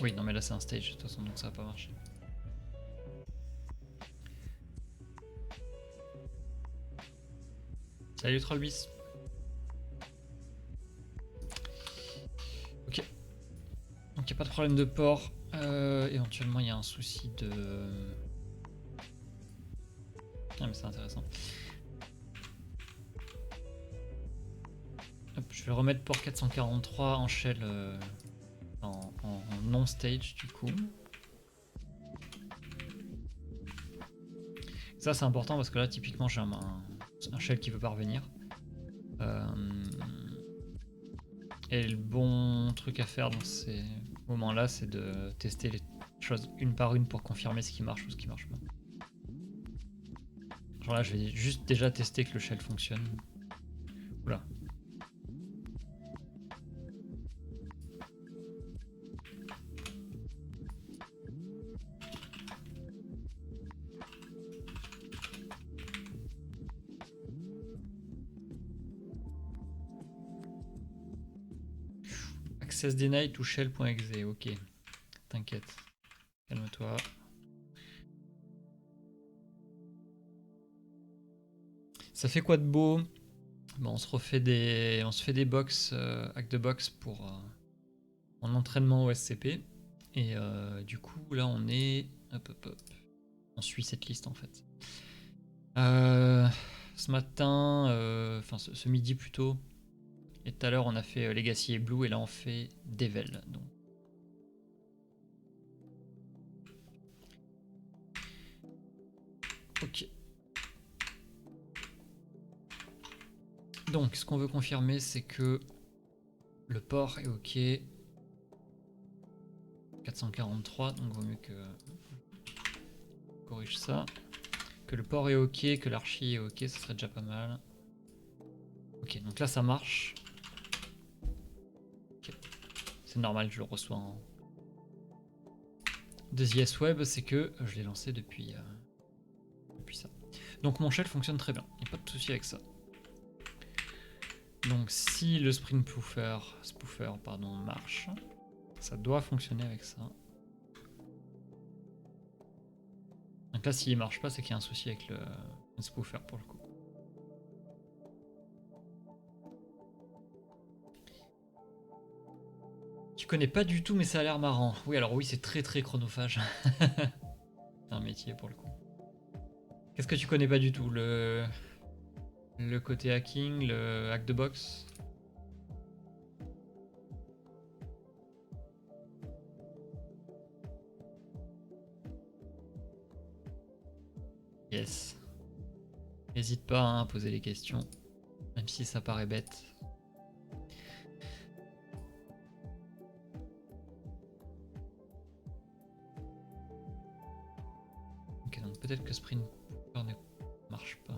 Oui, non mais là c'est un stage de toute façon, donc ça va pas marcher. Salut Trollbis. Ok. Donc il n'y a pas de problème de port. Éventuellement il y a un souci de... Ah mais c'est intéressant. Hop, je vais remettre port 443 en shell en non-stage du coup. Ça c'est important parce que là typiquement j'ai un shell qui veut pas revenir. Et le bon truc à faire dans ces moments-là, c'est de tester les choses une par une pour confirmer ce qui marche ou ce qui marche pas. Genre là, je vais juste déjà tester que le shell fonctionne. Oula. Access denied to shell.exe, ok. T'inquiète. Calme-toi. Ça fait quoi de beau? Bon, on se fait des box, hack de box pour en entraînement au SCP. Et du coup, là, on est... Hop, hop, hop. On suit cette liste, en fait. Ce matin, enfin ce midi plutôt, et tout à l'heure, on a fait Legacy et Blue, et là, on fait Devel. Donc. Ok. Donc, ce qu'on veut confirmer, c'est que le port est ok. 443, donc vaut mieux que corrige ça. Que le port est ok, que l'archi est ok, ça serait déjà pas mal. Ok, donc là ça marche. Okay. C'est normal, je le reçois en... Deuxième web, c'est que je l'ai lancé depuis ça. Donc mon shell fonctionne très bien, il n'y a pas de souci avec ça. Donc si le spoofer marche, ça doit fonctionner avec ça. Donc là s'il marche pas, c'est qu'il y a un souci avec le spoofer pour le coup. Tu connais pas du tout mais ça a l'air marrant. Oui alors oui c'est très très chronophage. C'est un métier pour le coup. Qu'est-ce que tu connais pas du tout? Le côté hacking, le hack de box? Yes. N'hésite pas hein, à poser les questions, même si ça paraît bête. Ok, donc peut-être que Sprint ne marche pas.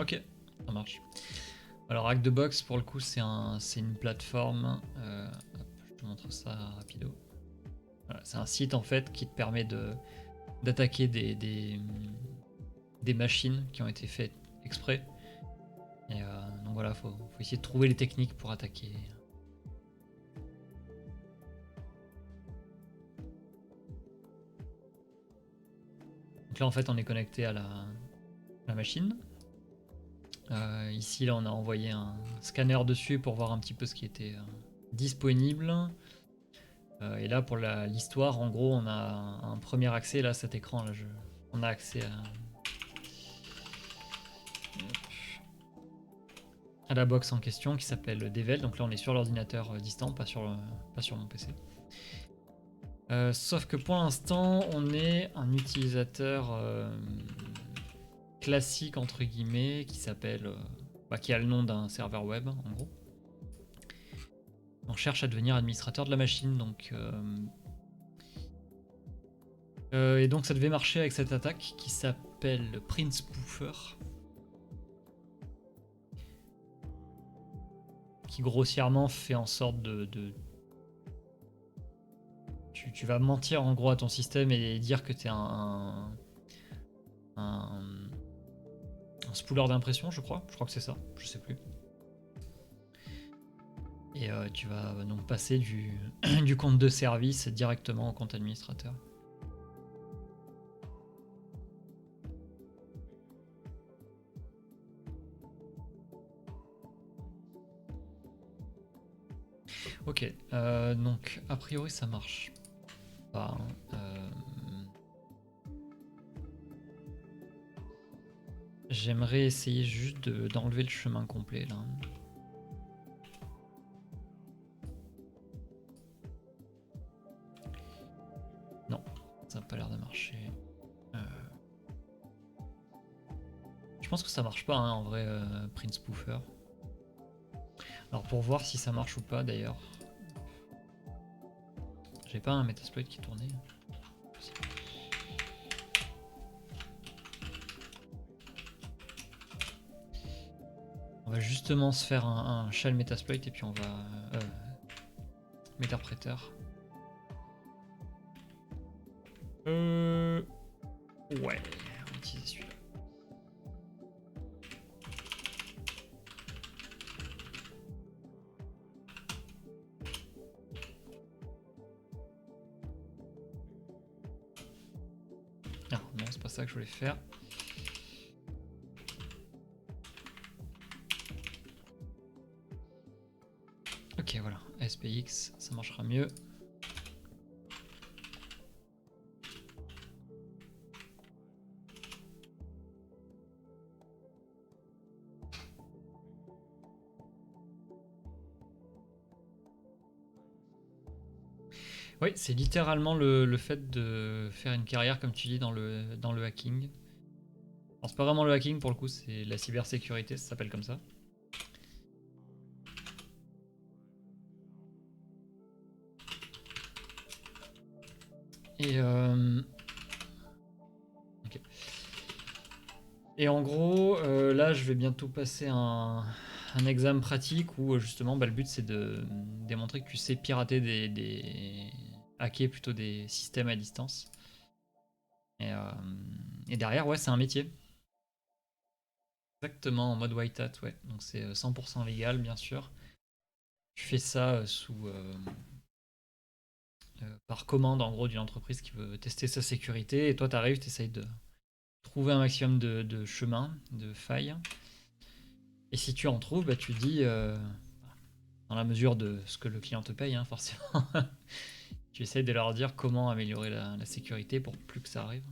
Ok, ça marche. Alors Hack the Box pour le coup c'est une plateforme. Hop, je te montre ça rapido. Voilà, c'est un site en fait qui te permet d'attaquer des machines qui ont été faites exprès. Et donc voilà, faut essayer de trouver les techniques pour attaquer. Donc là en fait on est connecté à la machine. Ici là on a envoyé un scanner dessus pour voir un petit peu ce qui était disponible. Et là pour l'histoire en gros on a un premier accès là, cet écran là, on a accès à la box en question qui s'appelle Devel. Donc là on est sur l'ordinateur distant, pas sur mon PC. Sauf que pour l'instant on est un utilisateur classique entre guillemets qui s'appelle qui a le nom d'un serveur web en gros. On cherche à devenir administrateur de la machine, donc et donc ça devait marcher avec cette attaque qui s'appelle Print Spoofer, qui grossièrement fait en sorte tu vas mentir en gros à ton système et dire que t'es un spooler d'impression, je crois que c'est ça, je sais plus. Et tu vas donc passer du compte de service directement au compte administrateur. Ok, donc a priori ça marche pas. J'aimerais essayer juste d'enlever le chemin complet là. Non, ça n'a pas l'air de marcher. Je pense que ça marche pas hein, en vrai, Print Spoofer. Alors pour voir si ça marche ou pas d'ailleurs. J'ai pas un Metasploit qui tournait. On va justement se faire un shell Metasploit et puis on va... Méterpréteur. Ouais, on va utiliser celui-là. Ah non, c'est pas ça que je voulais faire. Ok, voilà, SPX, ça marchera mieux. Oui, c'est littéralement le fait de faire une carrière, comme tu dis, dans le hacking. Alors, c'est pas vraiment le hacking pour le coup, c'est la cybersécurité, ça s'appelle comme ça. Et okay. Et en gros, là, je vais bientôt passer un examen pratique où justement, le but c'est de démontrer que tu sais pirater hacker plutôt des systèmes à distance. Et derrière, ouais, c'est un métier. Exactement, en mode white hat, ouais. Donc c'est 100% légal, bien sûr. Tu fais ça par commande, en gros, d'une entreprise qui veut tester sa sécurité. Et toi, tu arrives, tu essayes de trouver un maximum de chemins, de failles. Et si tu en trouves, bah, tu dis, dans la mesure de ce que le client te paye, hein, forcément, tu essayes de leur dire comment améliorer la sécurité pour plus que ça arrive.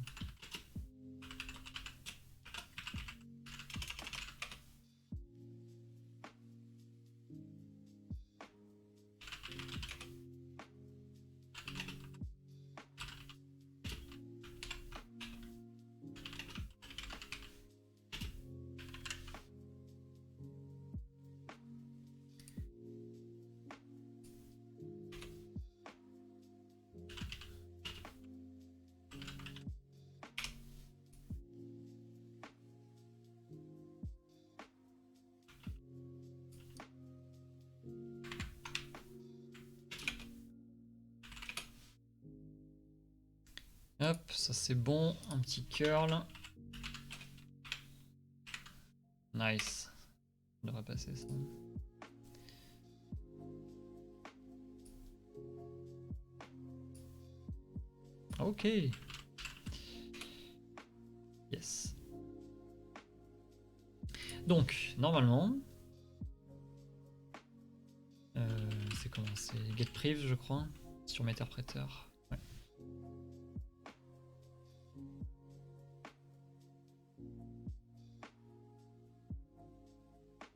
Hop, ça c'est bon. Un petit curl. Nice. On devrait passer ça. Ok. Yes. Donc, normalement... c'est comment? C'est getPriv, je crois, sur Meterpreter. Ouais.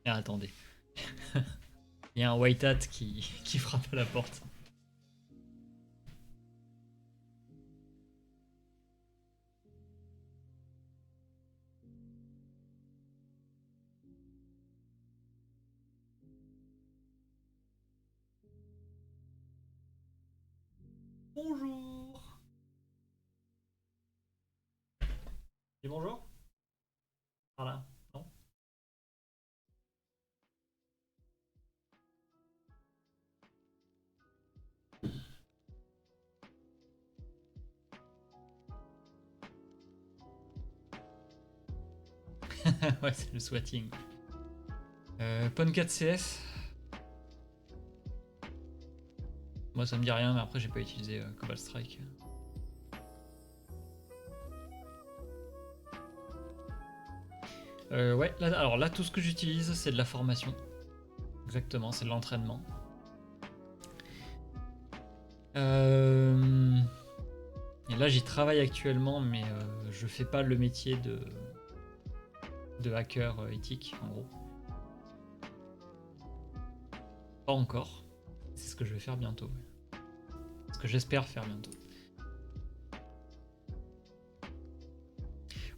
Ah, attendez. Il y a un white hat qui frappe à la porte. Bonjour. Et bonjour. Par là, non? Ouais, c'est le swatting. Pon 4 CS. Moi ça me dit rien, mais après j'ai pas utilisé Cobalt Strike. Ouais, là, alors là tout ce que j'utilise c'est de la formation. Exactement, c'est de l'entraînement. Et là j'y travaille actuellement, mais je fais pas le métier de hacker éthique en gros. Pas encore. C'est ce que je vais faire bientôt. Ouais. Ce que j'espère faire bientôt.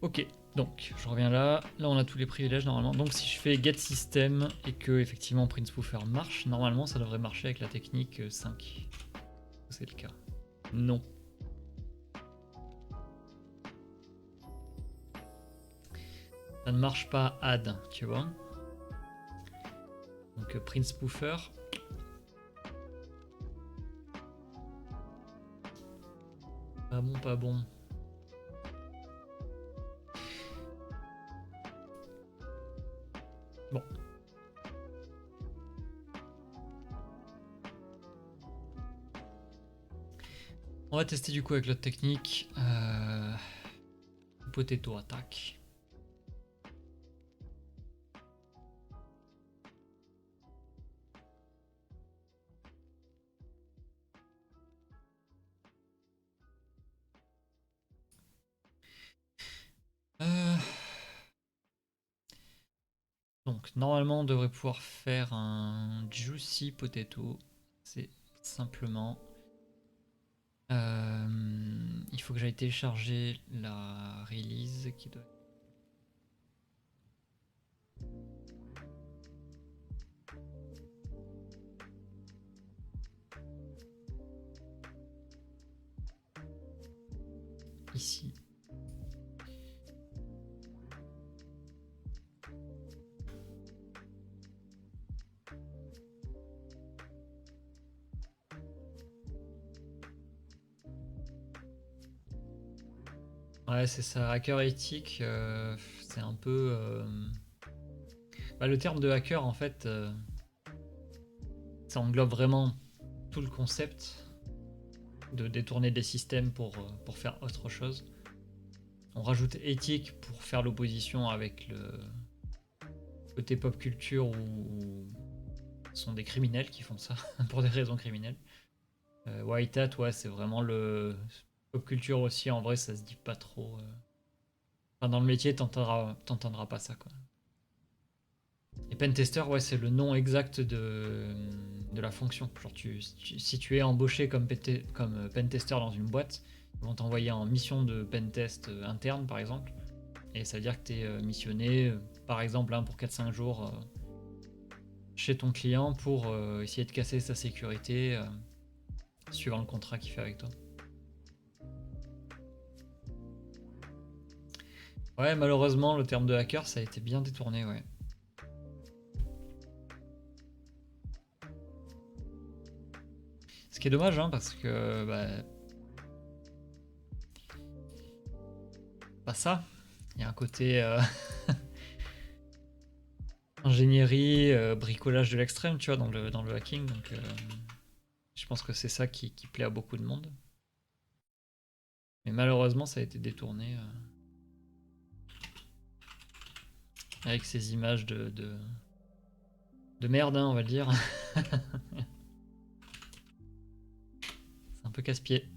Ok, donc je reviens là. Là on a tous les privilèges normalement. Donc si je fais get system et que effectivement Prince Spoofer marche, normalement ça devrait marcher avec la technique 5. C'est le cas. Non. Ça ne marche pas add, tu vois. Donc Prince Spoofer. Pas bon, pas bon. Bon. On va tester du coup avec l'autre technique. Potato attack. Donc normalement on devrait pouvoir faire un juicy potato. C'est simplement... il faut que j'aille télécharger la release qui doit... Ici. Ouais, c'est ça, hacker éthique, c'est un peu... Bah, le terme de hacker, en fait, ça englobe vraiment tout le concept de détourner des systèmes pour faire autre chose. On rajoute éthique pour faire l'opposition avec le côté pop culture où ce sont des criminels qui font ça pour des raisons criminelles. White Hat, ouais, c'est vraiment le pop culture aussi. En vrai, ça se dit pas trop. Enfin, dans le métier, t'entendras pas ça, quoi. Et pentester, ouais, c'est le nom exact de la fonction. Genre, si tu es embauché comme pentester dans une boîte, ils vont t'envoyer en mission de pentest interne, par exemple. Et ça veut dire que tu es missionné, par exemple, pour 4-5 jours chez ton client pour essayer de casser sa sécurité suivant le contrat qu'il fait avec toi. Ouais, malheureusement, le terme de hacker, ça a été bien détourné, ouais. Ce qui est dommage, hein, parce que... Bah, pas ça. Il y a un côté ingénierie, bricolage de l'extrême, tu vois, dans le hacking. Donc, je pense que c'est ça qui plaît à beaucoup de monde. Mais malheureusement, ça a été détourné avec ces images de merde, hein, on va le dire. C'est un peu casse-pied.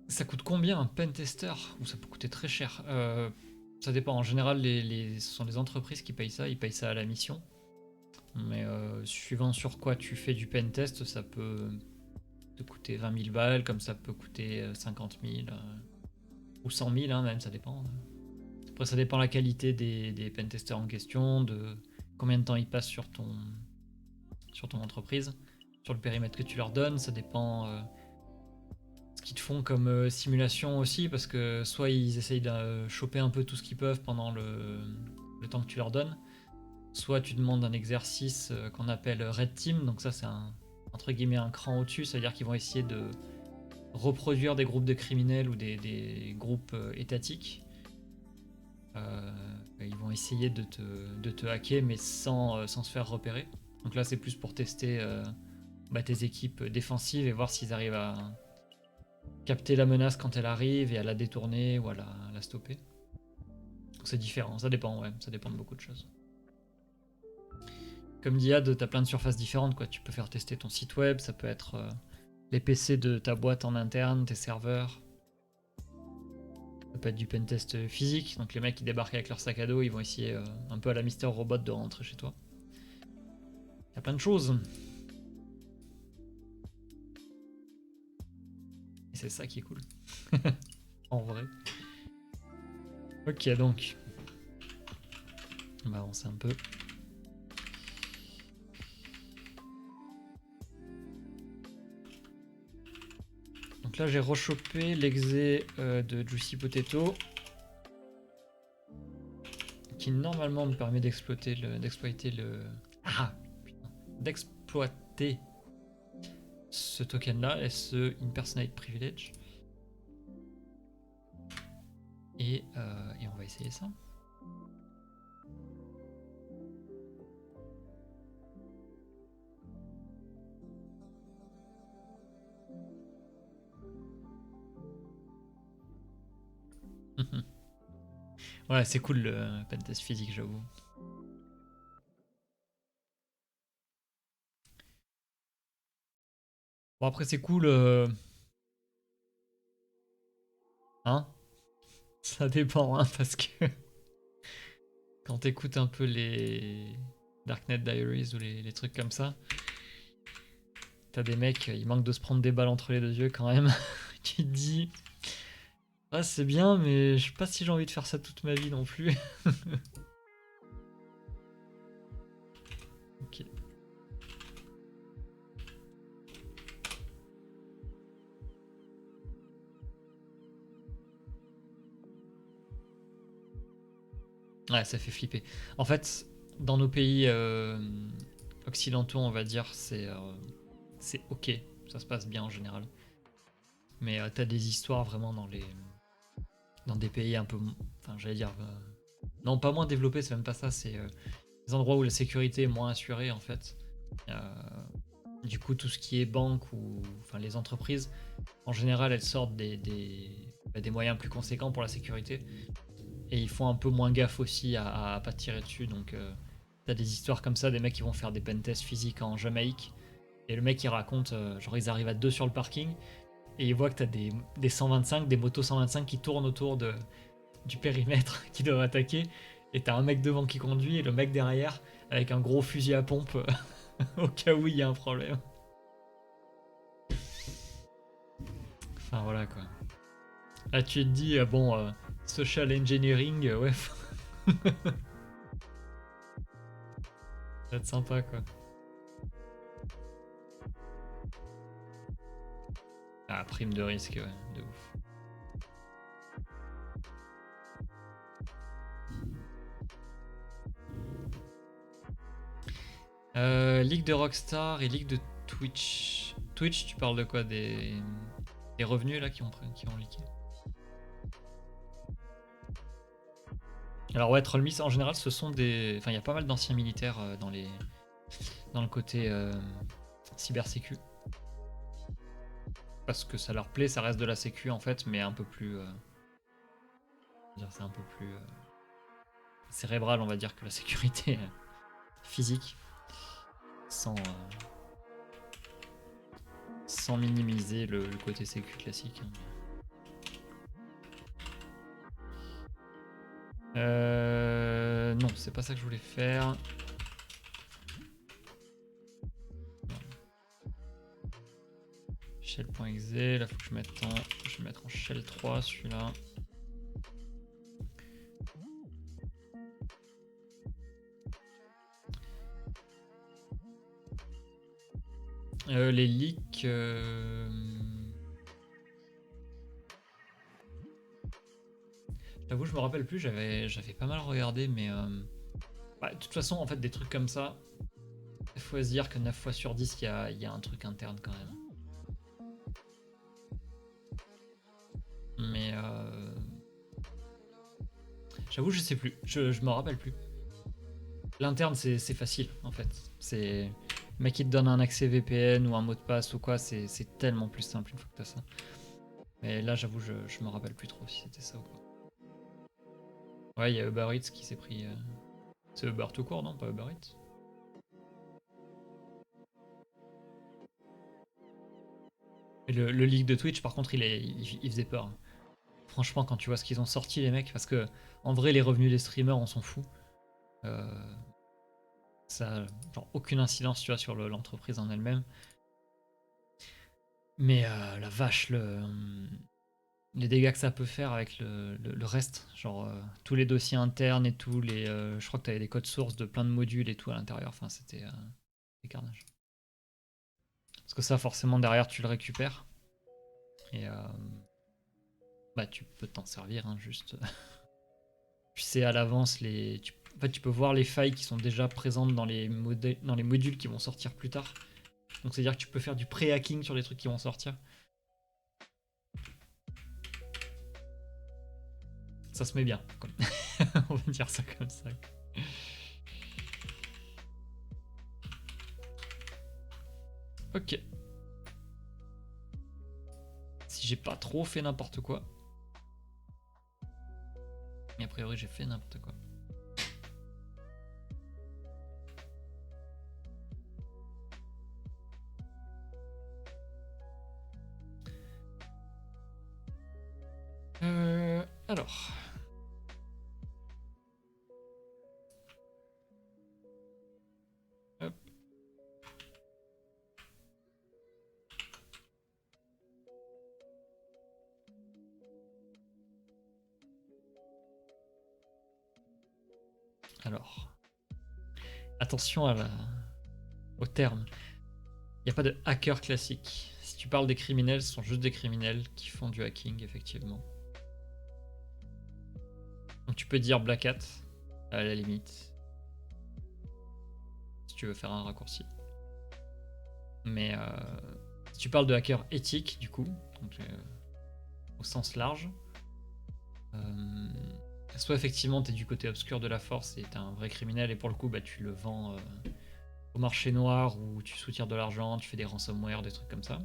Ça coûte combien un pentester? Ou ça peut coûter très cher. Ça dépend. En général, ce sont les entreprises qui payent ça. Ils payent ça à la mission. Mais suivant sur quoi tu fais du pentest, ça peut te coûter 20 000 balles, comme ça peut coûter 50 000 ou 100 000, hein, même, ça dépend. Après, ça dépend de la qualité des pentesters en question, de combien de temps ils passent sur ton entreprise, sur le périmètre que tu leur donnes. Ça dépend ce qu'ils te font comme simulation aussi, parce que soit ils essayent de choper un peu tout ce qu'ils peuvent pendant le temps que tu leur donnes, soit tu demandes un exercice qu'on appelle Red Team, donc ça c'est entre guillemets un cran au-dessus, ça veut dire qu'ils vont essayer de reproduire des groupes de criminels ou des groupes étatiques. Ils vont essayer de te hacker, mais sans se faire repérer. Donc là c'est plus pour tester tes équipes défensives et voir s'ils arrivent à capter la menace quand elle arrive et à la détourner ou à la stopper. Donc c'est différent, ça dépend, ouais, ça dépend de beaucoup de choses. Comme d'IAD, t'as plein de surfaces différentes, quoi. Tu peux faire tester ton site web, ça peut être les PC de ta boîte en interne, tes serveurs. Ça peut être du pentest physique, donc les mecs qui débarquent avec leur sac à dos, ils vont essayer un peu à la Mister Robot de rentrer chez toi. Il y a plein de choses. Et c'est ça qui est cool. En vrai. Ok, donc. On va avancer un peu. Donc là, j'ai rechopé l'exé de Juicy Potato, qui normalement me permet d'exploiter d'exploiter ce token là, SE Impersonate Privilege. Et on va essayer ça. Ouais, c'est cool le pentest physique, j'avoue. Bon, après, c'est cool. Hein? Ça dépend, hein, parce que quand t'écoutes un peu les Darknet Diaries ou les trucs comme ça, t'as des mecs, ils manquent de se prendre des balles entre les deux yeux quand même. Tu te dis, ah, c'est bien, mais je sais pas si j'ai envie de faire ça toute ma vie non plus. Ok. Ouais, ça fait flipper. En fait, dans nos pays occidentaux, on va dire, c'est ok, ça se passe bien en général. Mais t'as des histoires vraiment dans des pays un peu, enfin, j'allais dire, non, pas moins développés, c'est même pas ça, c'est des endroits où la sécurité est moins assurée en fait. Du coup, tout ce qui est banque ou enfin les entreprises, en général, elles sortent des moyens plus conséquents pour la sécurité. Et ils font un peu moins gaffe aussi à pas tirer dessus. Donc, t'as des histoires comme ça, des mecs qui vont faire des pentests physiques en Jamaïque. Et le mec, il raconte, genre, ils arrivent à 2 sur le parking. Et ils voient que t'as des 125, des motos 125 qui tournent autour du périmètre qui doivent attaquer. Et t'as un mec devant qui conduit et le mec derrière avec un gros fusil à pompe au cas où il y a un problème. Enfin, voilà quoi. Là, tu te dis, bon, social engineering, ouais, ça va être sympa quoi. Ah, prime de risque, ouais, de ouf. Ligue de Rockstar et Ligue de Twitch. Twitch, tu parles de quoi? Des revenus là qui ont leaké? Alors ouais, Trollmiss en général, ce sont des... Enfin, il y a pas mal d'anciens militaires dans le côté cybersécu. Parce que ça leur plaît, ça reste de la sécu en fait, mais un peu plus... c'est un peu plus cérébral, on va dire, que la sécurité physique. Sans minimiser le côté sécu classique. Non, c'est pas ça que je voulais faire. Shell.exe, là faut que je mette en... Je vais mettre en Shell 3 celui-là. Les leaks... J'avoue, je me rappelle plus, j'avais pas mal regardé, mais... de toute façon, en fait, des trucs comme ça, il faut se dire que 9 fois sur 10, il y a un truc interne quand même. Mais... J'avoue, je sais plus, je me rappelle plus. L'interne, c'est facile, en fait. C'est... Le mec qui te donne un accès VPN ou un mot de passe ou quoi, c'est tellement plus simple une fois que t'as ça. Mais là, j'avoue, je me rappelle plus trop si c'était ça ou quoi. Ouais, il y a Uber Eats qui s'est pris... C'est Uber tout court, non? Pas Uber Eats? Et le leak de Twitch, par contre, il faisait peur. Franchement, quand tu vois ce qu'ils ont sorti, les mecs, parce que en vrai, les revenus des streamers, on s'en fout. Ça a genre, aucune incidence, tu vois, sur l'entreprise en elle-même. Mais la vache, les dégâts que ça peut faire avec le reste, genre tous les dossiers internes et tout, je crois que tu avais des codes sources de plein de modules et tout à l'intérieur, enfin c'était des carnages. Parce que ça forcément derrière tu le récupères et tu peux t'en servir hein, juste. Tu sais à l'avance en fait tu peux voir les failles qui sont déjà présentes dans les modules qui vont sortir plus tard. Donc c'est à dire que tu peux faire du pré-hacking sur les trucs qui vont sortir. Ça se met bien. On va dire ça comme ça. Ok. Si j'ai pas trop fait n'importe quoi. Mais a priori j'ai fait n'importe quoi. Alors. Hop. Alors. Attention au terme. Il n'y a pas de hacker classique. Si tu parles des criminels, ce sont juste des criminels qui font du hacking, effectivement. Donc tu peux dire Black Hat, à la limite. Si tu veux faire un raccourci. Mais si tu parles de hacker éthique, du coup, donc, au sens large, soit effectivement tu es du côté obscur de la force et tu es un vrai criminel et pour le coup tu le vends au marché noir où tu soutires de l'argent, tu fais des ransomware, des trucs comme ça.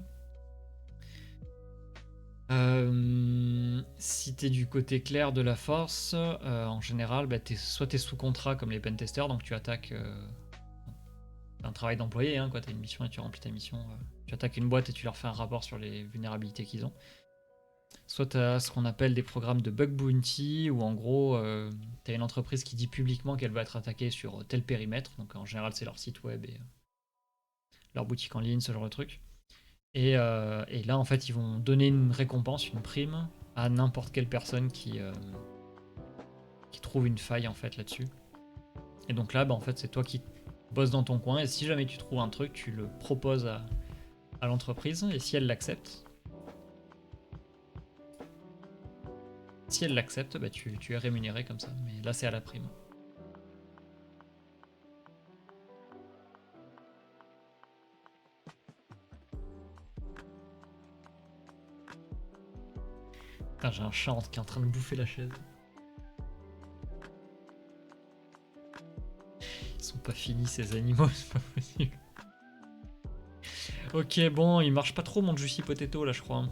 Si t'es du côté clair de la force, en général, soit t'es sous contrat comme les pentesters, donc tu attaques un travail d'employé, hein, quoi. T'as une mission et tu remplis ta mission. Tu attaques une boîte et tu leur fais un rapport sur les vulnérabilités qu'ils ont. Soit t'as ce qu'on appelle des programmes de bug bounty, où en gros, t'as une entreprise qui dit publiquement qu'elle va être attaquée sur tel périmètre, donc en général c'est leur site web et leur boutique en ligne, ce genre de truc. Et là, en fait, ils vont donner une récompense, une prime, à n'importe quelle personne qui trouve une faille en fait là-dessus. Et donc là, en fait, c'est toi qui bosses dans ton coin. Et si jamais tu trouves un truc, tu le proposes à l'entreprise. Et si elle l'accepte, tu es rémunéré comme ça. Mais là, c'est à la prime. Ah, j'ai un chat qui est en train de bouffer la chaise. Ils sont pas finis ces animaux, c'est pas possible. Ok, bon, il marche pas trop mon Juicy Potato là, je crois.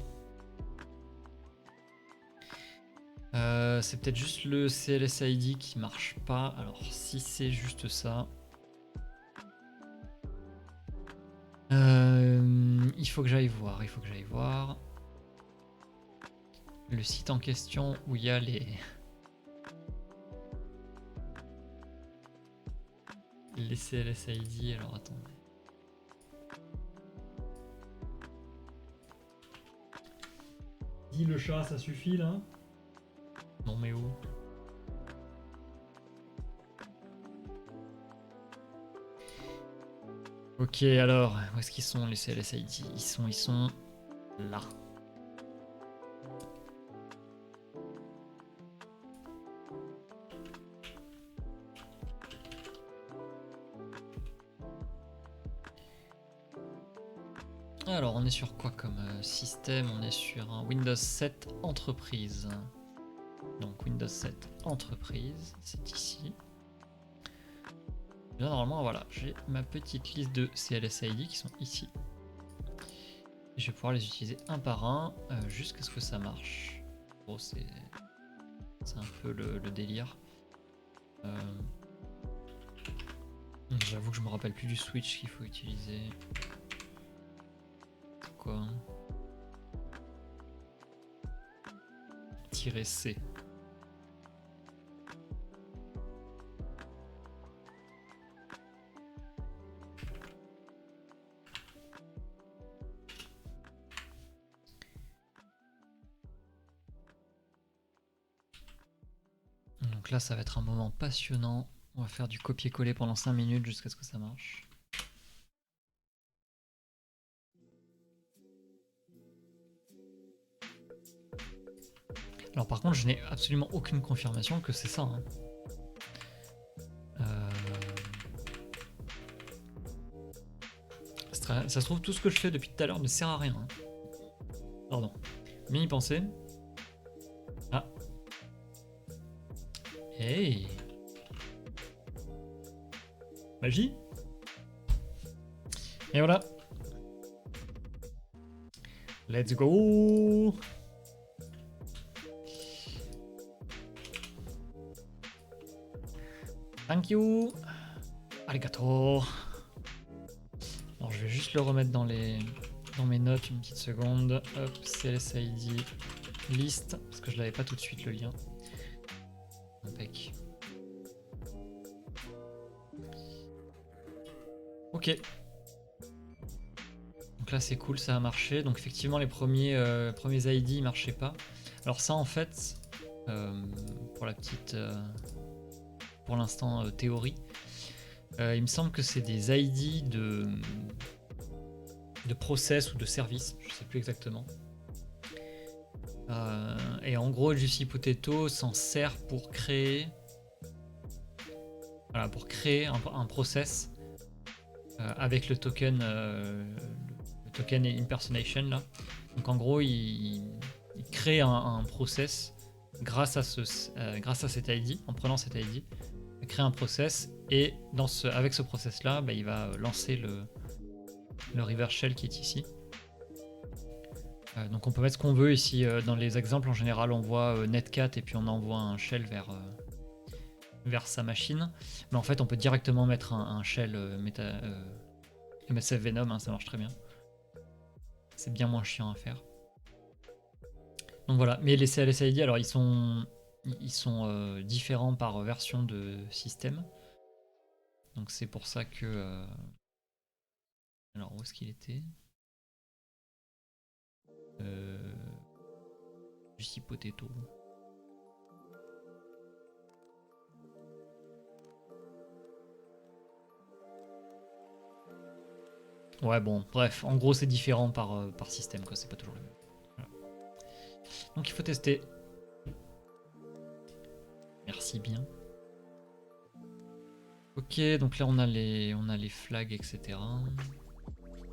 C'est peut-être juste le CLSID qui marche pas. Alors, si c'est juste ça. Il faut que j'aille voir, il faut que j'aille voir. Le site en question où il y a les CLSID. Alors, attendez. Dis le chat, ça suffit là? Non mais où? Ok, alors, où est-ce qu'ils sont les CLSID? Ils sont là. Alors, on est sur quoi comme système? On est sur un Windows 7 Entreprise. Donc, Windows 7 Entreprise, c'est ici. Là, normalement, voilà, j'ai ma petite liste de CLSID qui sont ici. Et je vais pouvoir les utiliser un par un jusqu'à ce que ça marche. Bon, c'est un peu le délire. J'avoue que je me rappelle plus du switch qu'il faut utiliser. C'est quoi? -C. Donc là, ça va être un moment passionnant. On va faire du copier-coller pendant 5 minutes jusqu'à ce que ça marche. Alors par contre, je n'ai absolument aucune confirmation que c'est ça. Hein. Ça se trouve, tout ce que je fais depuis tout à l'heure ne sert à rien. Hein. Pardon. Mais y penser. Ah. Hey. Magie. Et voilà. Let's go. Thank you. Arigato. Alors je vais juste le remettre dans mes notes une petite seconde. Hop, CLSID liste, parce que je l'avais pas tout de suite le lien. Impec. Ok. Donc là c'est cool, ça a marché. Donc effectivement les premiers ID ils marchaient pas. Alors ça en fait, pour la petite, pour l'instant théorie, il me semble que c'est des ID de process ou de service, je sais plus exactement. Et en gros, Juicy Potato s'en sert pour créer, voilà, pour créer un process avec le token impersonation là. Donc en gros, il crée un process grâce à cet ID, en prenant cet ID, il crée un process et avec ce process là, bah, il va lancer le reverse shell qui est ici. Donc on peut mettre ce qu'on veut ici. Dans les exemples en général on voit netcat et puis on envoie un shell vers sa machine. Mais en fait on peut directement mettre un shell MSF Venom, hein, ça marche très bien. C'est bien moins chiant à faire. Donc voilà, mais les CLSID alors ils sont différents par version de système. Donc c'est pour ça que... Alors où est-ce qu'il était? Juicy Potato. Ouais bon, bref, en gros c'est différent par système quoi, c'est pas toujours le même. Voilà. Donc il faut tester. Merci bien. Ok, donc là on a les flags, etc.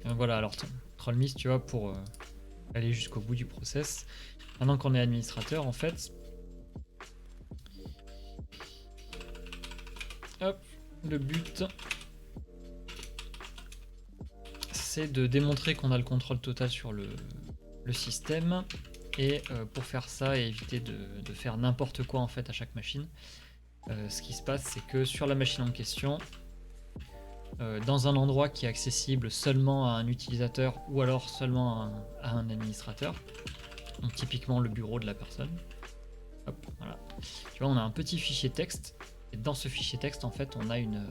Voilà, alors Trollmist, tu vois, pour aller jusqu'au bout du process. Maintenant qu'on est administrateur, en fait, hop, le but, c'est de démontrer qu'on a le contrôle total sur le système. Et pour faire ça et éviter de faire n'importe quoi en fait à chaque machine, ce qui se passe, c'est que sur la machine en question, dans un endroit qui est accessible seulement à un utilisateur ou alors seulement à un administrateur, donc typiquement le bureau de la personne, hop, voilà. Tu vois, on a un petit fichier texte, et dans ce fichier texte, en fait, on a une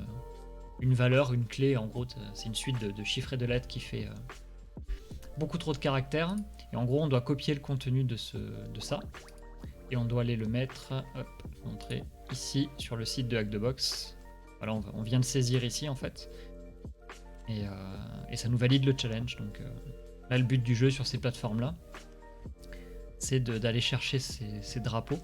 valeur, une clé, en gros, c'est une suite de chiffres et de lettres qui fait beaucoup trop de caractères, et en gros, on doit copier le contenu de ça, et on doit aller le mettre, hop, montrer ici sur le site de Hack the Box. Voilà, on vient de saisir ici en fait, et ça nous valide le challenge. Donc là, le but du jeu sur ces plateformes là, c'est d'aller chercher ces drapeaux,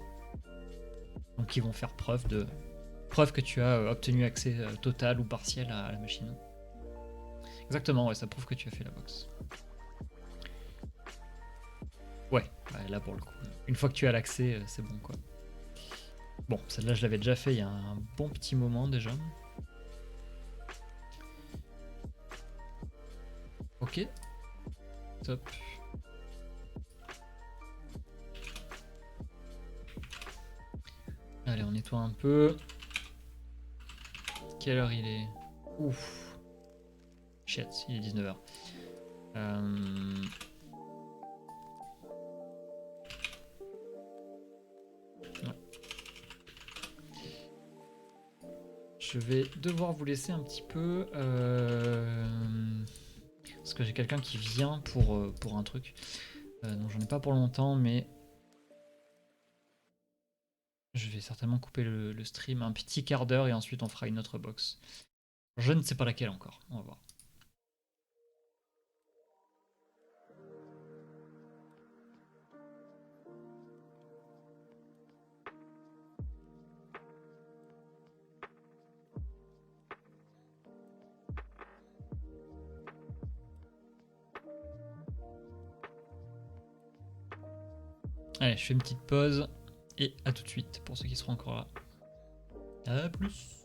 donc qui vont faire preuve que tu as obtenu accès total ou partiel à la machine. Exactement, ouais, ça prouve que tu as fait la box. Ouais, là pour le coup, une fois que tu as l'accès, c'est bon quoi. Bon, celle-là je l'avais déjà fait il y a un bon petit moment déjà. Ok, top. Allez, on nettoie un peu. Quelle heure il est? Ouf. Shit, il est 19h. Ouais. Je vais devoir vous laisser un petit peu. Parce que j'ai quelqu'un qui vient pour un truc. Donc j'en ai pas pour longtemps, mais je vais certainement couper le stream un petit quart d'heure et ensuite on fera une autre box. Je ne sais pas laquelle encore, on va voir. Allez, je fais une petite pause et à tout de suite pour ceux qui seront encore là. À plus.